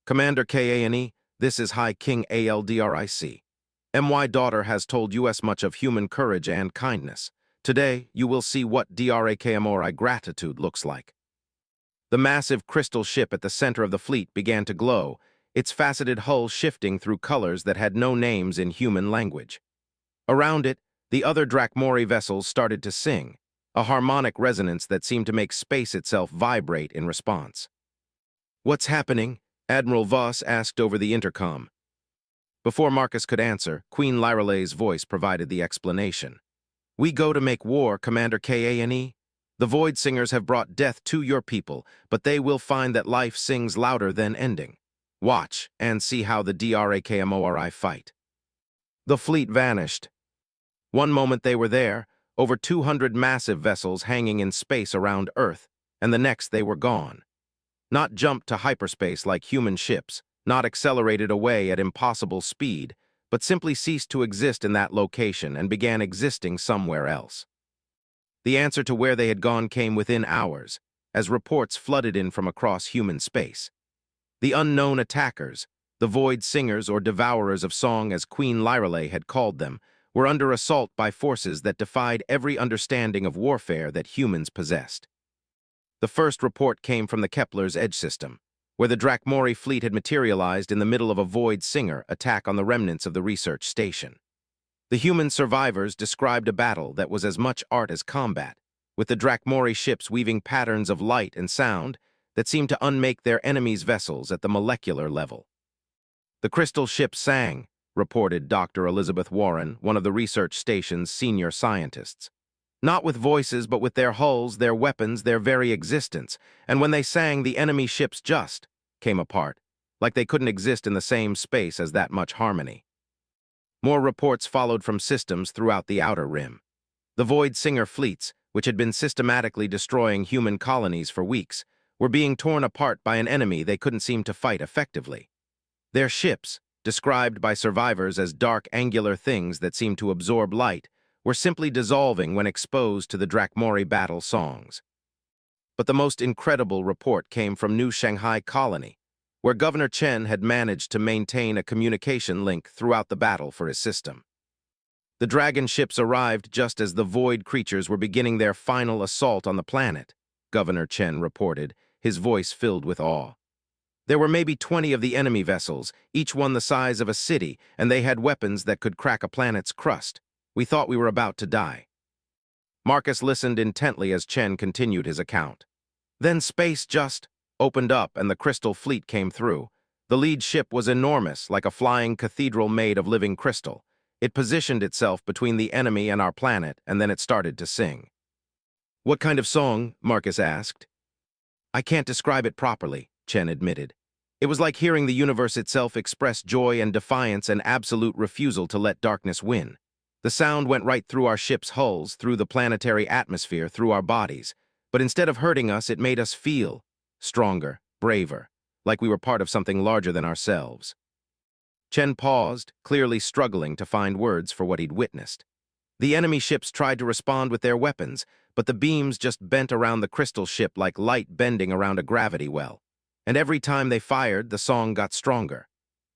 "Commander KANE, this is High King ALDRIC. My daughter has told us much of human courage and kindness. Today, you will see what DRAKMORI gratitude looks like." The massive crystal ship at the center of the fleet began to glow, its faceted hull shifting through colors that had no names in human language. Around it, the other Drakmori vessels started to sing, a harmonic resonance that seemed to make space itself vibrate in response. "What's happening?" Admiral Voss asked over the intercom. Before Marcus could answer, Queen Lyrale's voice provided the explanation. "We go to make war, Commander KANE. The Void Singers have brought death to your people, but they will find that life sings louder than ending. Watch and see how the DRAKMORI fight." The fleet vanished. One moment they were there, over 200 massive vessels hanging in space around Earth, and the next they were gone. Not jumped to hyperspace like human ships, not accelerated away at impossible speed, but simply ceased to exist in that location and began existing somewhere else. The answer to where they had gone came within hours, as reports flooded in from across human space. The unknown attackers, the Void Singers or Devourers of Song as Queen Lyrale had called them, were under assault by forces that defied every understanding of warfare that humans possessed. The first report came from the Kepler's Edge system, where the Drakmori fleet had materialized in the middle of a Void Singer attack on the remnants of the research station. The human survivors described a battle that was as much art as combat, with the Drakmori ships weaving patterns of light and sound that seemed to unmake their enemies' vessels at the molecular level. "The crystal ship sang," reported Dr. Elizabeth Warren, one of the research station's senior scientists. "Not with voices, but with their hulls, their weapons, their very existence. And when they sang, the enemy ships just came apart, like they couldn't exist in the same space as that much harmony." More reports followed from systems throughout the Outer Rim. The Void Singer fleets, which had been systematically destroying human colonies for weeks, were being torn apart by an enemy they couldn't seem to fight effectively. Their ships, described by survivors as dark angular things that seemed to absorb light, were simply dissolving when exposed to the Drakmori battle songs. But the most incredible report came from New Shanghai Colony, where Governor Chen had managed to maintain a communication link throughout the battle for his system. The dragon ships arrived just as the void creatures were beginning their final assault on the planet, Governor Chen reported, his voice filled with awe. There were maybe 20 of the enemy vessels, each one the size of a city, and they had weapons that could crack a planet's crust. We thought we were about to die. Marcus listened intently as Chen continued his account. Then space just opened up and the crystal fleet came through. The lead ship was enormous, like a flying cathedral made of living crystal. It positioned itself between the enemy and our planet, and then it started to sing. "What kind of song?" Marcus asked. "I can't describe it properly," Chen admitted. "It was like hearing the universe itself express joy and defiance and absolute refusal to let darkness win. The sound went right through our ship's hulls, through the planetary atmosphere, through our bodies. But instead of hurting us, it made us feel stronger, braver, like we were part of something larger than ourselves." Chen paused, clearly struggling to find words for what he'd witnessed. The enemy ships tried to respond with their weapons, but the beams just bent around the crystal ship like light bending around a gravity well. And every time they fired, the song got stronger.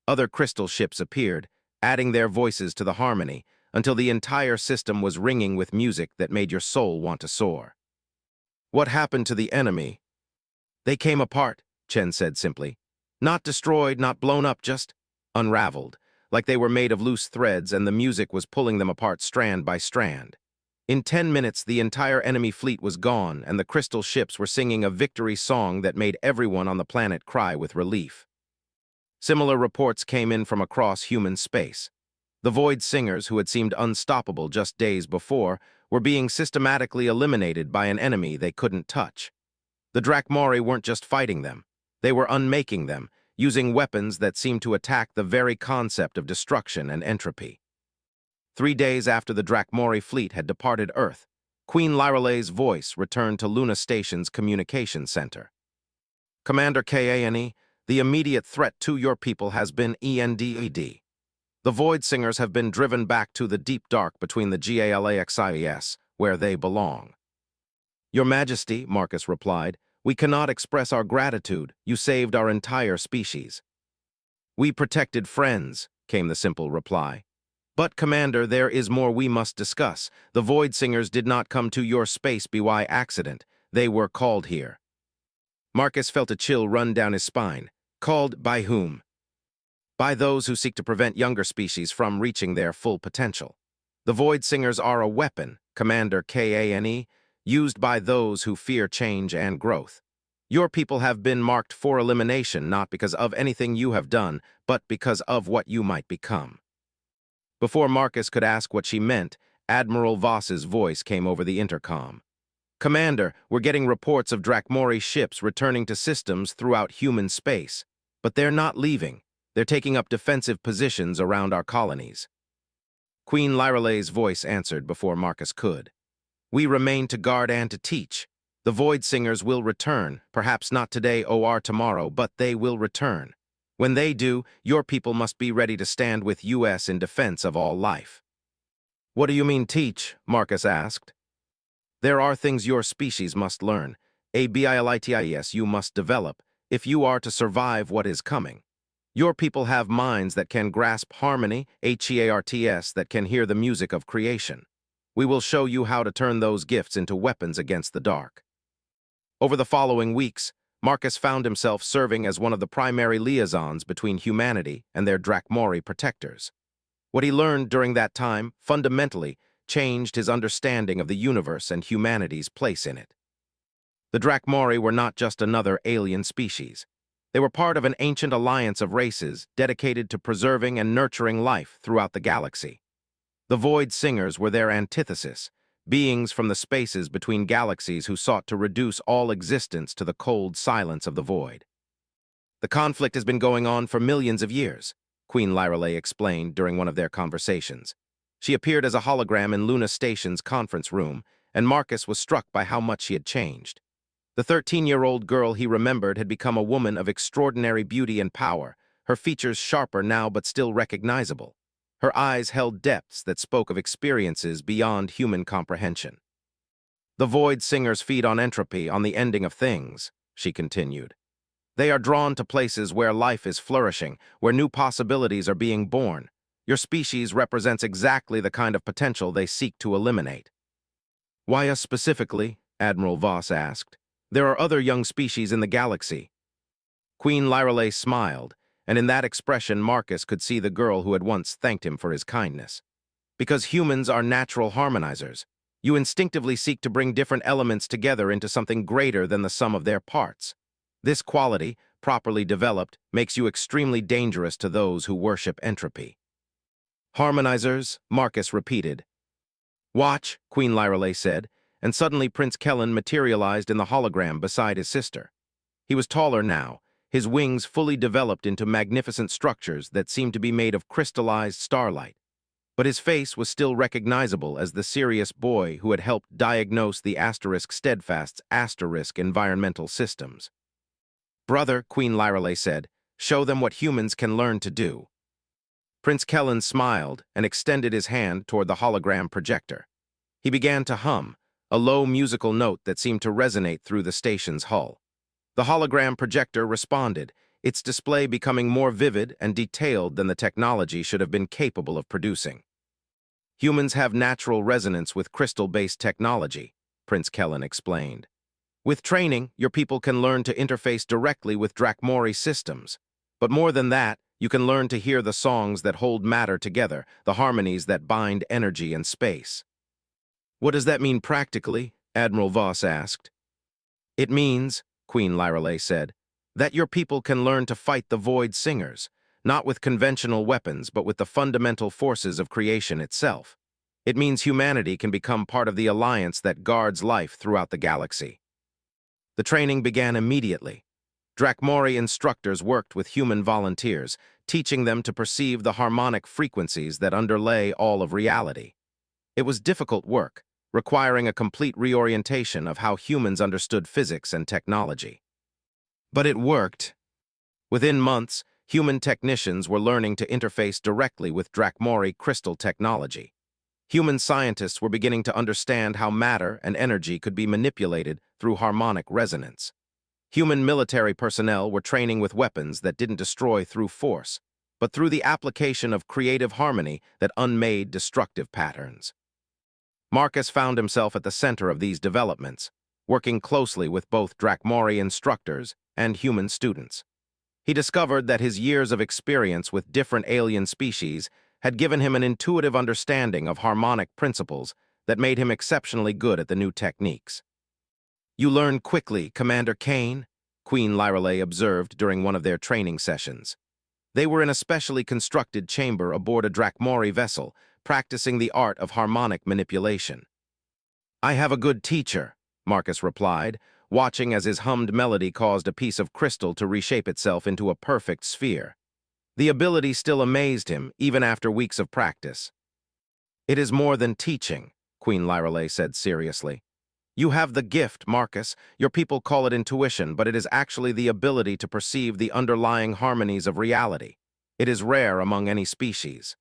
Other crystal ships appeared, adding their voices to the harmony, until the entire system was ringing with music that made your soul want to soar. "What happened to the enemy?" "They came apart," Chen said simply. "Not destroyed, not blown up, just unraveled, like they were made of loose threads and the music was pulling them apart strand by strand." In 10 minutes, the entire enemy fleet was gone, and the crystal ships were singing a victory song that made everyone on the planet cry with relief. Similar reports came in from across human space. The Void Singers, who had seemed unstoppable just days before, were being systematically eliminated by an enemy they couldn't touch. The Drakmori weren't just fighting them. They were unmaking them, using weapons that seemed to attack the very concept of destruction and entropy. 3 days after the Drakmori fleet had departed Earth, Queen Lyrale's voice returned to Luna Station's communication center. Commander Kane, the immediate threat to your people has been ENDED. The Void Singers have been driven back to the deep dark between the Galaxis, where they belong. Your Majesty, Marcus replied, we cannot express our gratitude. You saved our entire species. We protected friends, came the simple reply. But, Commander, there is more we must discuss. The Void Singers did not come to your space by accident. They were called here. Marcus felt a chill run down his spine. Called by whom? By those who seek to prevent younger species from reaching their full potential. The Void Singers are a weapon, Commander Kane, used by those who fear change and growth. Your people have been marked for elimination not because of anything you have done, but because of what you might become. Before Marcus could ask what she meant, Admiral Voss's voice came over the intercom. Commander, we're getting reports of Drakmori ships returning to systems throughout human space. But they're not leaving. They're taking up defensive positions around our colonies. Queen Lyrale's voice answered before Marcus could. We remain to guard and to teach. The Void Singers will return, perhaps not today or tomorrow, but they will return. When they do, your people must be ready to stand with us in defense of all life. What do you mean teach? Marcus asked. There are things your species must learn. Abilities you must develop if you are to survive what is coming. Your people have minds that can grasp harmony, HEARTS that can hear the music of creation. We will show you how to turn those gifts into weapons against the dark. Over the following weeks, Marcus found himself serving as one of the primary liaisons between humanity and their Drakmori protectors. What he learned during that time fundamentally changed his understanding of the universe and humanity's place in it. The Drakmori were not just another alien species. They were part of an ancient alliance of races dedicated to preserving and nurturing life throughout the galaxy. The Void Singers were their antithesis, beings from the spaces between galaxies who sought to reduce all existence to the cold silence of the void. The conflict has been going on for millions of years, Queen Lyrale explained during one of their conversations. She appeared as a hologram in Luna Station's conference room, and Marcus was struck by how much she had changed. The 13-year-old girl he remembered had become a woman of extraordinary beauty and power, her features sharper now but still recognizable. Her eyes held depths that spoke of experiences beyond human comprehension. The Void Singers feed on entropy, on the ending of things, she continued. They are drawn to places where life is flourishing, where new possibilities are being born. Your species represents exactly the kind of potential they seek to eliminate. Why us specifically? Admiral Voss asked. There are other young species in the galaxy. Queen Lyrale smiled, and in that expression Marcus could see the girl who had once thanked him for his kindness. Because humans are natural harmonizers, you instinctively seek to bring different elements together into something greater than the sum of their parts. This quality, properly developed, makes you extremely dangerous to those who worship entropy. Harmonizers, Marcus repeated. Watch, Queen Lyrale said, and suddenly Prince Kellen materialized in the hologram beside his sister. He was taller now, his wings fully developed into magnificent structures that seemed to be made of crystallized starlight. But his face was still recognizable as the serious boy who had helped diagnose the Steadfast's environmental systems. Brother, Queen Lyrale said, show them what humans can learn to do. Prince Kellen smiled and extended his hand toward the hologram projector. He began to hum, a low musical note that seemed to resonate through the station's hull. The hologram projector responded, its display becoming more vivid and detailed than the technology should have been capable of producing. Humans have natural resonance with crystal-based technology, Prince Kellen explained. With training, your people can learn to interface directly with Drakmori systems. But more than that, you can learn to hear the songs that hold matter together, the harmonies that bind energy and space. What does that mean practically? Admiral Voss asked. It means, Queen Lyreley said, that your people can learn to fight the Void Singers, not with conventional weapons, but with the fundamental forces of creation itself. It means humanity can become part of the alliance that guards life throughout the galaxy. The training began immediately. Drakmori instructors worked with human volunteers, teaching them to perceive the harmonic frequencies that underlay all of reality. It was difficult work, requiring a complete reorientation of how humans understood physics and technology. But it worked. Within months, human technicians were learning to interface directly with Drakmori crystal technology. Human scientists were beginning to understand how matter and energy could be manipulated through harmonic resonance. Human military personnel were training with weapons that didn't destroy through force, but through the application of creative harmony that unmade destructive patterns. Marcus found himself at the center of these developments, working closely with both Drakmori instructors and human students. He discovered that his years of experience with different alien species had given him an intuitive understanding of harmonic principles that made him exceptionally good at the new techniques. "You learn quickly, Commander Kane," Queen Lyreley observed during one of their training sessions. They were in a specially constructed chamber aboard a Drakmori vessel, practicing the art of harmonic manipulation. "I have a good teacher," Marcus replied, watching as his hummed melody caused a piece of crystal to reshape itself into a perfect sphere. The ability still amazed him, even after weeks of practice. "It is more than teaching," Queen Lyreley said seriously. "You have the gift, Marcus. Your people call it intuition, but it is actually the ability to perceive the underlying harmonies of reality. It is rare among any species."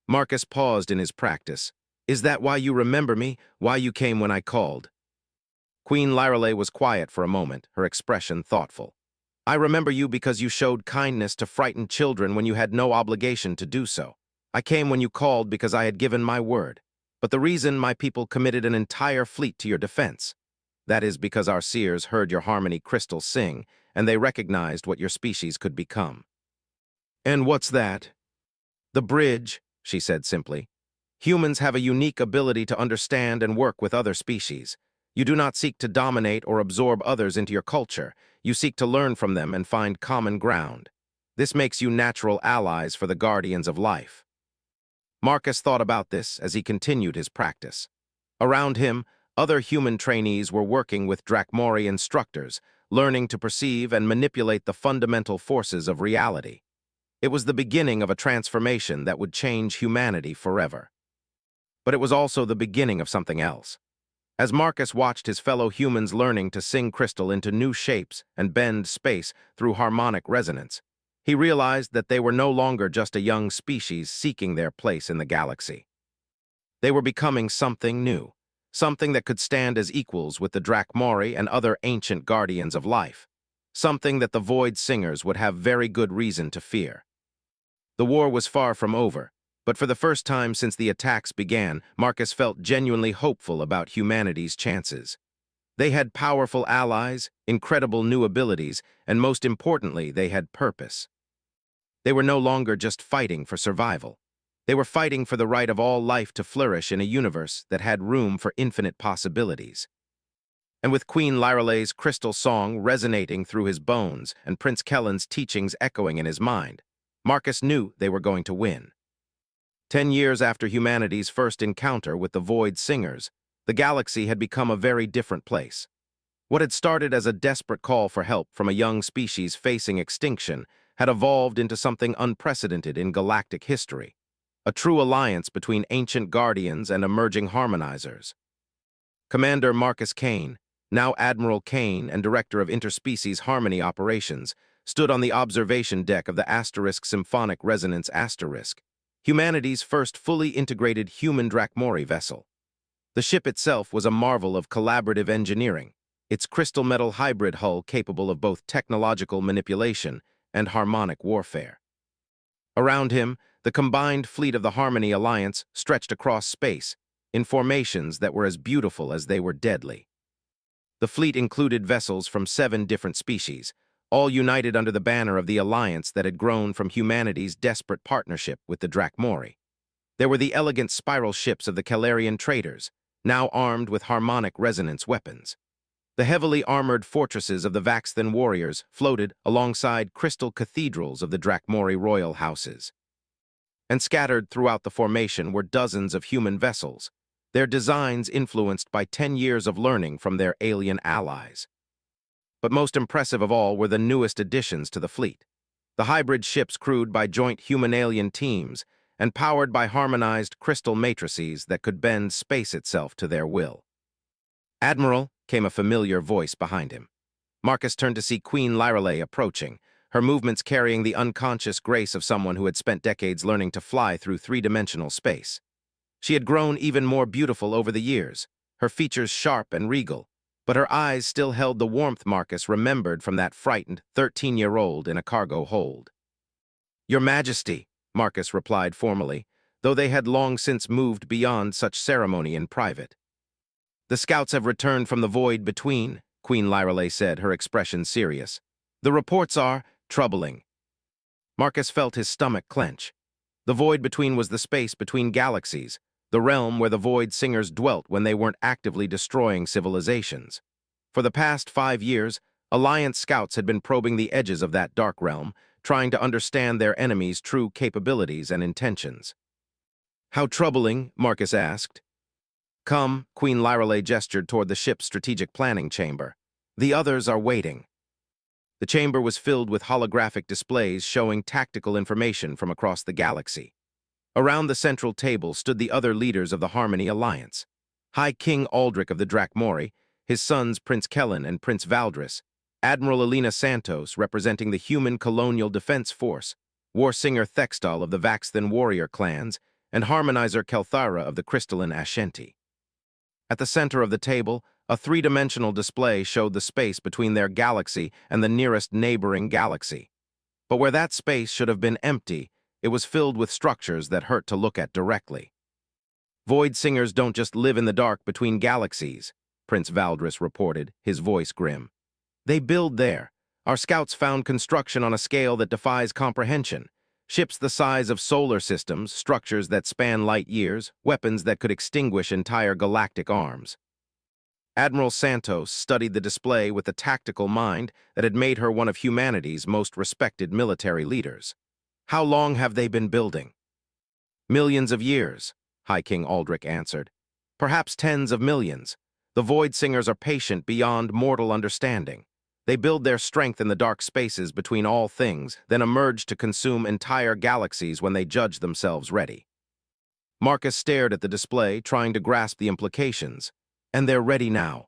Marcus paused in his practice. "Is that why you remember me? Why you came when I called?" Queen Lyreley was quiet for a moment, her expression thoughtful. "I remember you because you showed kindness to frightened children when you had no obligation to do so. I came when you called because I had given my word. But the reason my people committed an entire fleet to your defense, that is because our seers heard your harmony crystal sing, and they recognized what your species could become." "And what's that?" "The bridge," she said simply. "Humans have a unique ability to understand and work with other species. You do not seek to dominate or absorb others into your culture. You seek to learn from them and find common ground. This makes you natural allies for the guardians of life." Marcus thought about this as he continued his practice. Around him, other human trainees were working with Drakmori instructors, learning to perceive and manipulate the fundamental forces of reality. It was the beginning of a transformation that would change humanity forever. But it was also the beginning of something else. As Marcus watched his fellow humans learning to sing crystal into new shapes and bend space through harmonic resonance, he realized that they were no longer just a young species seeking their place in the galaxy. They were becoming something new, something that could stand as equals with the Drakmori and other ancient guardians of life, something that the Void Singers would have very good reason to fear. The war was far from over, but for the first time since the attacks began, Marcus felt genuinely hopeful about humanity's chances. They had powerful allies, incredible new abilities, and most importantly, they had purpose. They were no longer just fighting for survival. They were fighting for the right of all life to flourish in a universe that had room for infinite possibilities. And with Queen Lyreley's crystal song resonating through his bones and Prince Kellen's teachings echoing in his mind, Marcus knew they were going to win. 10 years after humanity's first encounter with the Void Singers, the galaxy had become a very different place. What had started as a desperate call for help from a young species facing extinction had evolved into something unprecedented in galactic history, a true alliance between ancient guardians and emerging harmonizers. Commander Marcus Kane, now Admiral Kane and Director of Interspecies Harmony Operations, stood on the observation deck of the Asterisk Symphonic Resonance Asterisk, humanity's first fully integrated human Drakmori vessel. The ship itself was a marvel of collaborative engineering, its crystal metal hybrid hull capable of both technological manipulation and harmonic warfare. Around him, the combined fleet of the Harmony Alliance stretched across space, in formations that were as beautiful as they were deadly. The fleet included vessels from 7 different species, all united under the banner of the alliance that had grown from humanity's desperate partnership with the Drakmori. There were the elegant spiral ships of the Calarian traders, now armed with harmonic resonance weapons. The heavily armored fortresses of the Vaxthan warriors floated alongside crystal cathedrals of the Drakmori royal houses. And scattered throughout the formation were dozens of human vessels, their designs influenced by 10 years of learning from their alien allies. But most impressive of all were the newest additions to the fleet. The hybrid ships crewed by joint human-alien teams and powered by harmonized crystal matrices that could bend space itself to their will. "Admiral," came a familiar voice behind him. Marcus turned to see Queen Lyrelei approaching, her movements carrying the unconscious grace of someone who had spent decades learning to fly through three-dimensional space. She had grown even more beautiful over the years, her features sharp and regal, but her eyes still held the warmth Marcus remembered from that frightened 13-year-old in a cargo hold. "Your Majesty," Marcus replied formally, though they had long since moved beyond such ceremony in private. "The scouts have returned from the void between," Queen Lyrelei said, her expression serious. "The reports are troubling." Marcus felt his stomach clench. The void between was the space between galaxies, the realm where the Void Singers dwelt when they weren't actively destroying civilizations. For the past 5 years, Alliance scouts had been probing the edges of that dark realm, trying to understand their enemies' true capabilities and intentions. "How troubling?" Marcus asked. "Come," Queen Lyrelei gestured toward the ship's strategic planning chamber. "The others are waiting." The chamber was filled with holographic displays showing tactical information from across the galaxy. Around the central table stood the other leaders of the Harmony Alliance. High King Aldrich of the Drakmori, his sons Prince Kellen and Prince Valdris, Admiral Elena Santos representing the Human Colonial Defense Force, Warsinger Thextal of the Vaxthan warrior clans, and Harmonizer Kelthara of the Crystalline Ashanti. At the center of the table, a three-dimensional display showed the space between their galaxy and the nearest neighboring galaxy. But where that space should have been empty, it was filled with structures that hurt to look at directly. "Void Singers don't just live in the dark between galaxies," Prince Valdris reported, his voice grim. "They build there. Our scouts found construction on a scale that defies comprehension. Ships the size of solar systems, structures that span light years, weapons that could extinguish entire galactic arms." Admiral Santos studied the display with the tactical mind that had made her one of humanity's most respected military leaders. "How long have they been building?" "Millions of years," High King Aldrich answered. "Perhaps tens of millions. The Void Singers are patient beyond mortal understanding. They build their strength in the dark spaces between all things, then emerge to consume entire galaxies when they judge themselves ready." Marcus stared at the display, trying to grasp the implications. "And they're ready now."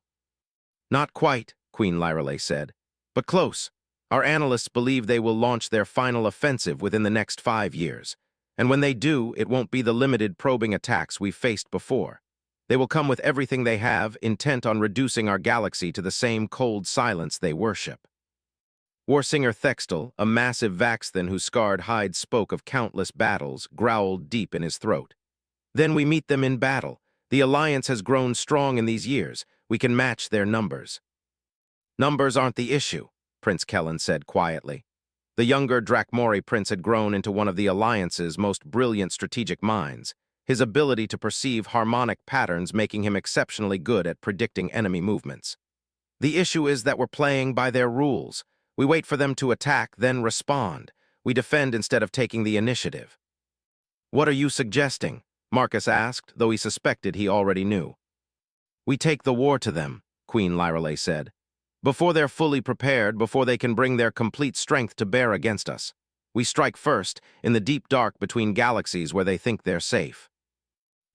"Not quite," Queen Lyrelei said, "but close. Our analysts believe they will launch their final offensive within the next 5 years. And when they do, it won't be the limited probing attacks we've faced before. They will come with everything they have, intent on reducing our galaxy to the same cold silence they worship." Warsinger Thextal, a massive Vaxthan whose scarred hide spoke of countless battles, growled deep in his throat. "Then we meet them in battle. The Alliance has grown strong in these years. We can match their numbers." "Numbers aren't the issue," Prince Kellen said quietly. The younger Drakmori prince had grown into one of the Alliance's most brilliant strategic minds, his ability to perceive harmonic patterns making him exceptionally good at predicting enemy movements. "The issue is that we're playing by their rules. We wait for them to attack, then respond. We defend instead of taking the initiative." "What are you suggesting?" Marcus asked, though he suspected he already knew. "We take the war to them," Queen Lyrelei said. "Before they're fully prepared, before they can bring their complete strength to bear against us. We strike first, in the deep dark between galaxies where they think they're safe."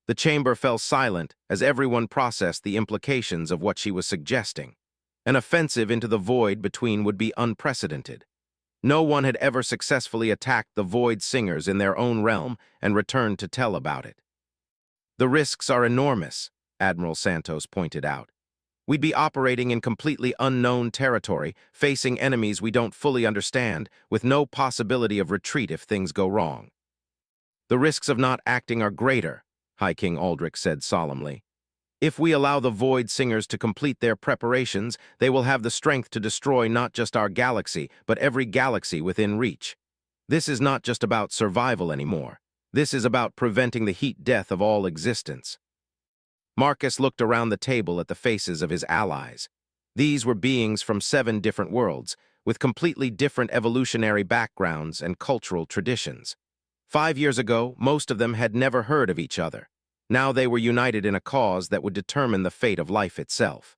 The chamber fell silent as everyone processed the implications of what she was suggesting. An offensive into the void between would be unprecedented. No one had ever successfully attacked the Void Singers in their own realm and returned to tell about it. "The risks are enormous," Admiral Santos pointed out. "We'd be operating in completely unknown territory, facing enemies we don't fully understand, with no possibility of retreat if things go wrong." "The risks of not acting are greater," High King Aldrich said solemnly. "If we allow the Void Singers to complete their preparations, they will have the strength to destroy not just our galaxy, but every galaxy within reach. This is not just about survival anymore. This is about preventing the heat death of all existence." Marcus looked around the table at the faces of his allies. These were beings from 7 different worlds, with completely different evolutionary backgrounds and cultural traditions. 5 years ago, most of them had never heard of each other. Now they were united in a cause that would determine the fate of life itself.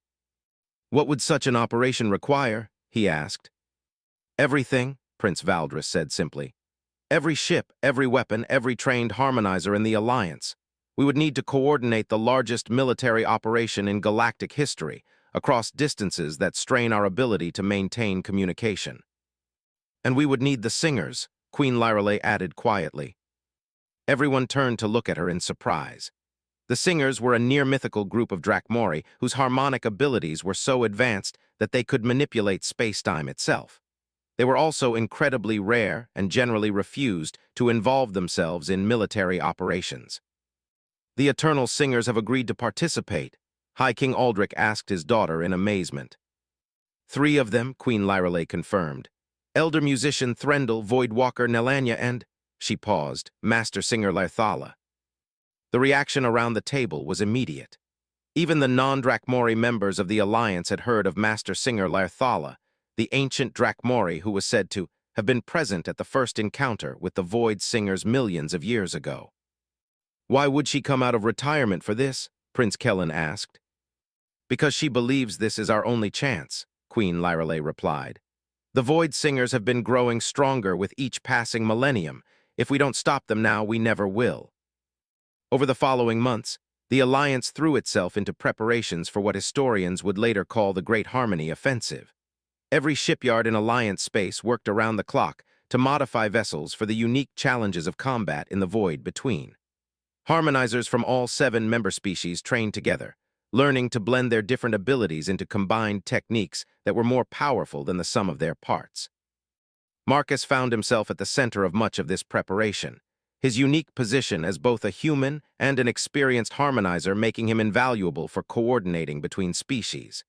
"What would such an operation require?" he asked. "Everything," Prince Valdris said simply. "Every ship, every weapon, every trained harmonizer in the Alliance. We would need to coordinate the largest military operation in galactic history, across distances that strain our ability to maintain communication. And we would need the singers," Queen Lyrale added quietly. Everyone turned to look at her in surprise. The singers were a near-mythical group of Drakmori whose harmonic abilities were so advanced that they could manipulate space-time itself. They were also incredibly rare and generally refused to involve themselves in military operations. "The Eternal Singers have agreed to participate," High King Aldrich asked his daughter in amazement. "3 of them," Queen Lyrale confirmed. "Elder Musician Threndel, Voidwalker Nelanya, and—" She paused, "Master Singer Larthala." The reaction around the table was immediate. Even the non-Drakmori members of the Alliance had heard of Master Singer Larthala, the ancient Drakmori who was said to have been present at the first encounter with the Void Singers millions of years ago. "Why would she come out of retirement for this?" Prince Kellen asked. "Because she believes this is our only chance," Queen Lyrale replied. "The Void Singers have been growing stronger with each passing millennium. If we don't stop them now, we never will." Over the following months, the Alliance threw itself into preparations for what historians would later call the Great Harmony Offensive. Every shipyard in Alliance space worked around the clock to modify vessels for the unique challenges of combat in the void between. Harmonizers from all 7 member species trained together, learning to blend their different abilities into combined techniques that were more powerful than the sum of their parts. Marcus found himself at the center of much of this preparation, his unique position as both a human and an experienced harmonizer making him invaluable for coordinating between species.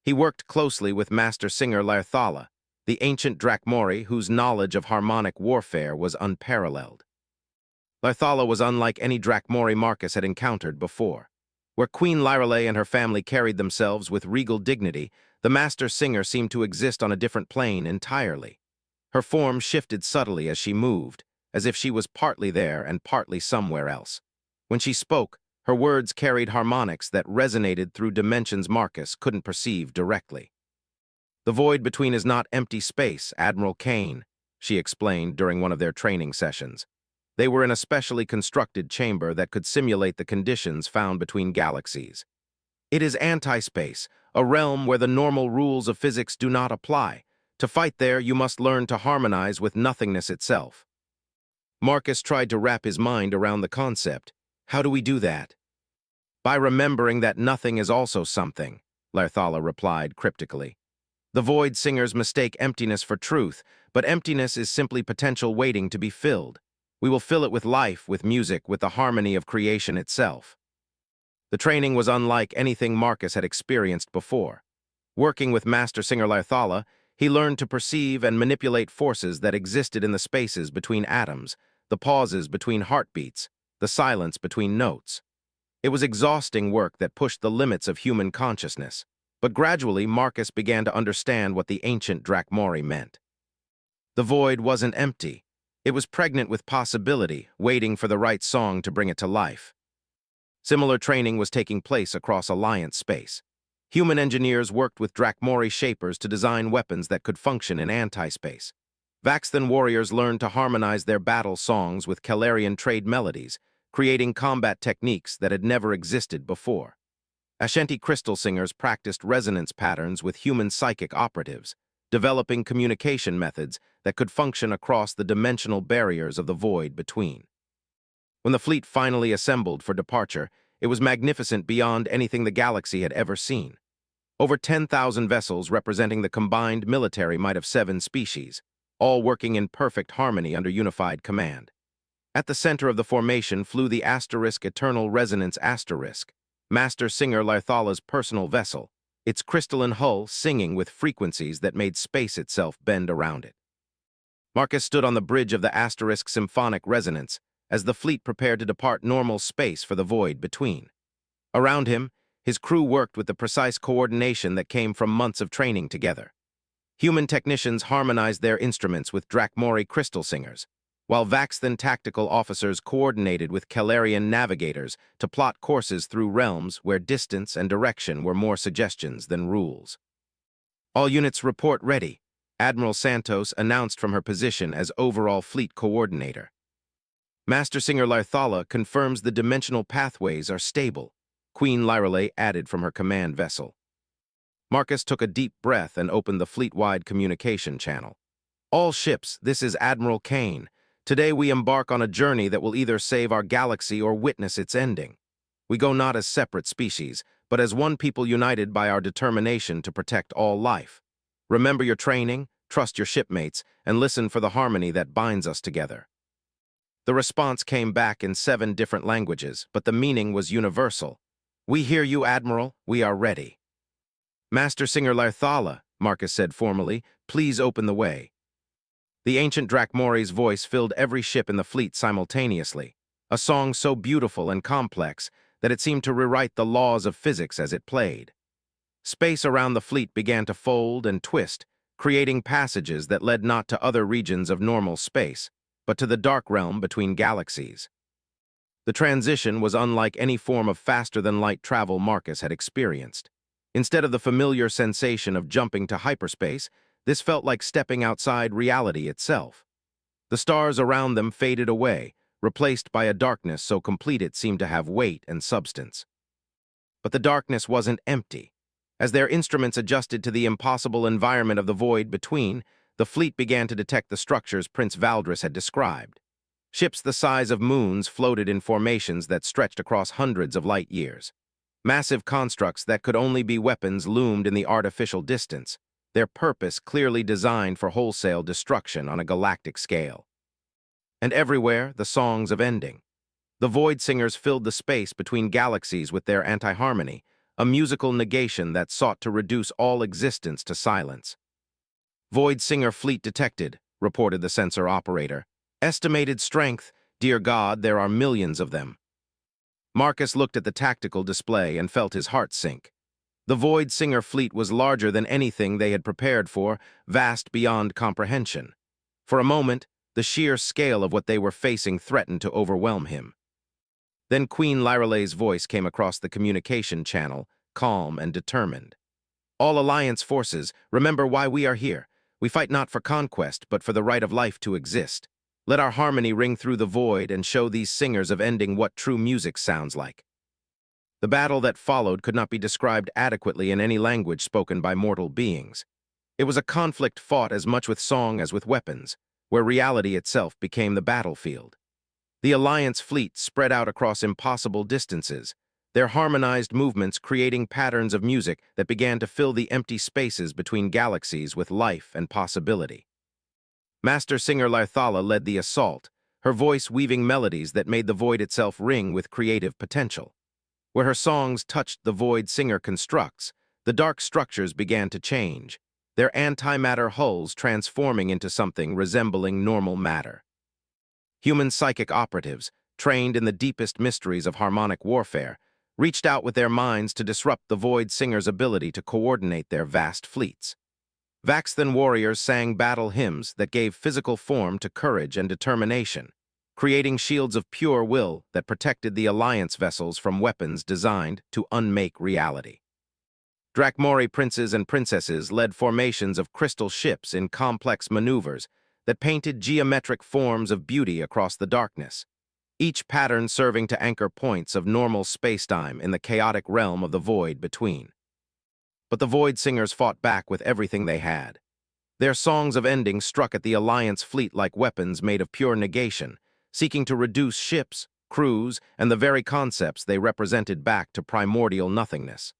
He worked closely with Master Singer Larthala, the ancient Drakmori whose knowledge of harmonic warfare was unparalleled. Larthala was unlike any Drakmori Marcus had encountered before. Where Queen Lyrale and her family carried themselves with regal dignity, the Master Singer seemed to exist on a different plane entirely. Her form shifted subtly as she moved, as if she was partly there and partly somewhere else. When she spoke, her words carried harmonics that resonated through dimensions Marcus couldn't perceive directly. "The void between is not empty space, Admiral Kane," she explained during one of their training sessions. They were in a specially constructed chamber that could simulate the conditions found between galaxies. "It is anti-space, a realm where the normal rules of physics do not apply. To fight there, you must learn to harmonize with nothingness itself." Marcus tried to wrap his mind around the concept. "How do we do that?" "By remembering that nothing is also something," Larthala replied cryptically. "The Void Singers mistake emptiness for truth, but emptiness is simply potential waiting to be filled. We will fill it with life, with music, with the harmony of creation itself." The training was unlike anything Marcus had experienced before. Working with Master Singer Larthala, he learned to perceive and manipulate forces that existed in the spaces between atoms, the pauses between heartbeats, the silence between notes. It was exhausting work that pushed the limits of human consciousness, but gradually Marcus began to understand what the ancient Drakmori meant. The void wasn't empty. It was pregnant with possibility, waiting for the right song to bring it to life. Similar training was taking place across Alliance space. Human engineers worked with Drakmori shapers to design weapons that could function in anti-space. Vaxthan warriors learned to harmonize their battle songs with Kellarian trade melodies, creating combat techniques that had never existed before. Ashanti crystal singers practiced resonance patterns with human psychic operatives, developing communication methods that could function across the dimensional barriers of the void between. When the fleet finally assembled for departure, it was magnificent beyond anything the galaxy had ever seen. Over 10,000 vessels representing the combined military might of 7 species, all working in perfect harmony under unified command. At the center of the formation flew the Eternal Resonance Asterisk, Master Singer Larthala's personal vessel, its crystalline hull singing with frequencies that made space itself bend around it. Marcus stood on the bridge of the Asterisk symphonic resonance as the fleet prepared to depart normal space for the void between. Around him, his crew worked with the precise coordination that came from months of training together. Human technicians harmonized their instruments with Drakmori crystal singers, while Vaxthan tactical officers coordinated with Kellarian navigators to plot courses through realms where distance and direction were more suggestions than rules. All units report ready, Admiral Santos announced from her position as overall fleet coordinator. Master Singer Larthala confirms the dimensional pathways are stable, Queen Lyrale added from her command vessel. Marcus took a deep breath and opened the fleet-wide communication channel. All ships, this is Admiral Kane. Today we embark on a journey that will either save our galaxy or witness its ending. We go not as separate species, but as one people united by our determination to protect all life. Remember your training, trust your shipmates, and listen for the harmony that binds us together. The response came back in 7 different languages, but the meaning was universal. We hear you, Admiral. We are ready. Master Singer Larthala, Marcus said formally, please open the way. The ancient Drakmori's voice filled every ship in the fleet simultaneously, a song so beautiful and complex that it seemed to rewrite the laws of physics as it played. Space around the fleet began to fold and twist, creating passages that led not to other regions of normal space, but to the dark realm between galaxies. The transition was unlike any form of faster-than-light travel Marcus had experienced. Instead of the familiar sensation of jumping to hyperspace, this felt like stepping outside reality itself. The stars around them faded away, replaced by a darkness so complete it seemed to have weight and substance. But the darkness wasn't empty. As their instruments adjusted to the impossible environment of the void between, the fleet began to detect the structures Prince Valdris had described. Ships the size of moons floated in formations that stretched across hundreds of light years. Massive constructs that could only be weapons loomed in the artificial distance, their purpose clearly designed for wholesale destruction on a galactic scale. And everywhere, the songs of ending. The Void Singers filled the space between galaxies with their anti-harmony, a musical negation that sought to reduce all existence to silence. Void Singer fleet detected, reported the sensor operator. Estimated strength, dear God, there are millions of them. Marcus looked at the tactical display and felt his heart sink. The Void Singer fleet was larger than anything they had prepared for, vast beyond comprehension. For a moment, the sheer scale of what they were facing threatened to overwhelm him. Then Queen Lyrale's voice came across the communication channel, calm and determined. All Alliance forces, remember why we are here. We fight not for conquest, but for the right of life to exist. Let our harmony ring through the void and show these singers of ending what true music sounds like. The battle that followed could not be described adequately in any language spoken by mortal beings. It was a conflict fought as much with song as with weapons, where reality itself became the battlefield. The Alliance fleet spread out across impossible distances, their harmonized movements creating patterns of music that began to fill the empty spaces between galaxies with life and possibility. Master Singer Larthala led the assault, her voice weaving melodies that made the void itself ring with creative potential. Where her songs touched the Void Singer constructs, the dark structures began to change, their antimatter hulls transforming into something resembling normal matter. Human psychic operatives, trained in the deepest mysteries of harmonic warfare, reached out with their minds to disrupt the Void Singer's ability to coordinate their vast fleets. Vaxthan warriors sang battle hymns that gave physical form to courage and determination, creating shields of pure will that protected the Alliance vessels from weapons designed to unmake reality. Drakmori princes and princesses led formations of crystal ships in complex maneuvers that painted geometric forms of beauty across the darkness, each pattern serving to anchor points of normal spacetime in the chaotic realm of the void between. But the Void Singers fought back with everything they had. Their songs of ending struck at the Alliance fleet like weapons made of pure negation, seeking to reduce ships, crews, and the very concepts they represented back to primordial nothingness.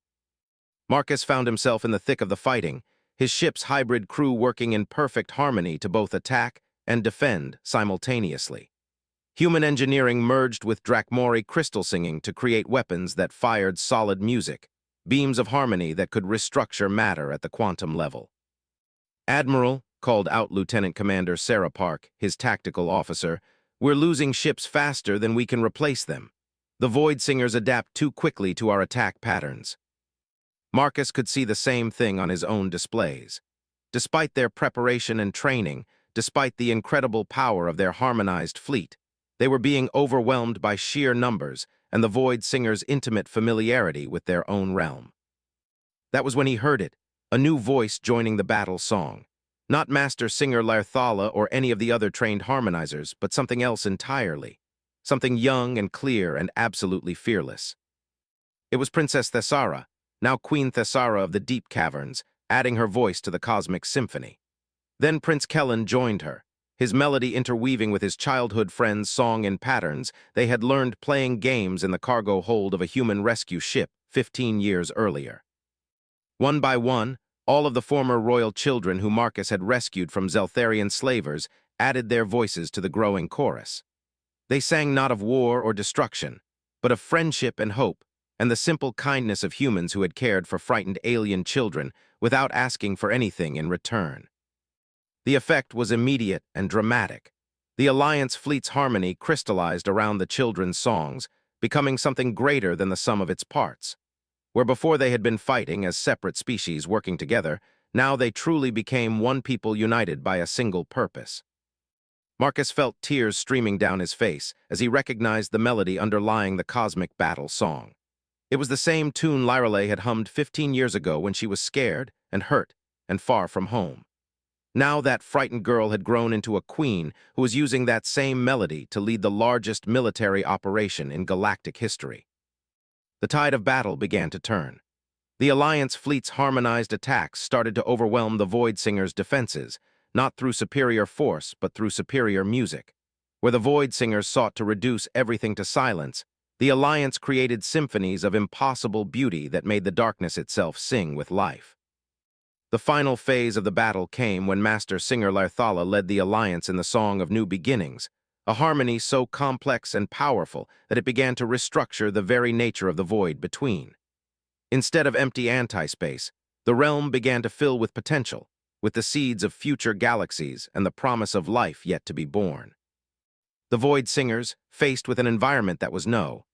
Marcus found himself in the thick of the fighting, his ship's hybrid crew working in perfect harmony to both attack and defend simultaneously. Human engineering merged with Drakmori crystal singing to create weapons that fired solid music, beams of harmony that could restructure matter at the quantum level. Admiral, called out Lieutenant Commander Sarah Park, his tactical officer, we're losing ships faster than we can replace them. The Void Singers adapt too quickly to our attack patterns. Marcus could see the same thing on his own displays. Despite their preparation and training, despite the incredible power of their harmonized fleet, they were being overwhelmed by sheer numbers and the Void Singers' intimate familiarity with their own realm. That was when he heard it, a new voice joining the battle song. Not Master Singer Larthala or any of the other trained harmonizers, but something else entirely. Something young and clear and absolutely fearless. It was Princess Thessara, now Queen Thessara of the Deep Caverns, adding her voice to the cosmic symphony. Then Prince Kellen joined her, his melody interweaving with his childhood friend's song in patterns they had learned playing games in the cargo hold of a human rescue ship 15 years earlier. One by one, all of the former royal children who Marcus had rescued from Zeltharian slavers added their voices to the growing chorus. They sang not of war or destruction, but of friendship and hope, and the simple kindness of humans who had cared for frightened alien children without asking for anything in return. The effect was immediate and dramatic. The Alliance fleet's harmony crystallized around the children's songs, becoming something greater than the sum of its parts. Where before they had been fighting as separate species working together, now they truly became one people united by a single purpose. Marcus felt tears streaming down his face as he recognized the melody underlying the cosmic battle song. It was the same tune Lyrale had hummed 15 years ago when she was scared and hurt and far from home. Now that frightened girl had grown into a queen who was using that same melody to lead the largest military operation in galactic history. The tide of battle began to turn. The Alliance fleet's harmonized attacks started to overwhelm the Void Singers' defenses, not through superior force, but through superior music. Where the Void Singers sought to reduce everything to silence, the Alliance created symphonies of impossible beauty that made the darkness itself sing with life. The final phase of the battle came when Master Singer Larthala led the Alliance in the Song of New Beginnings, a harmony so complex and powerful that it began to restructure the very nature of the void between. Instead of empty anti-space, the realm began to fill with potential, with the seeds of future galaxies and the promise of life yet to be born. The Void Singers, faced with an environment that was no,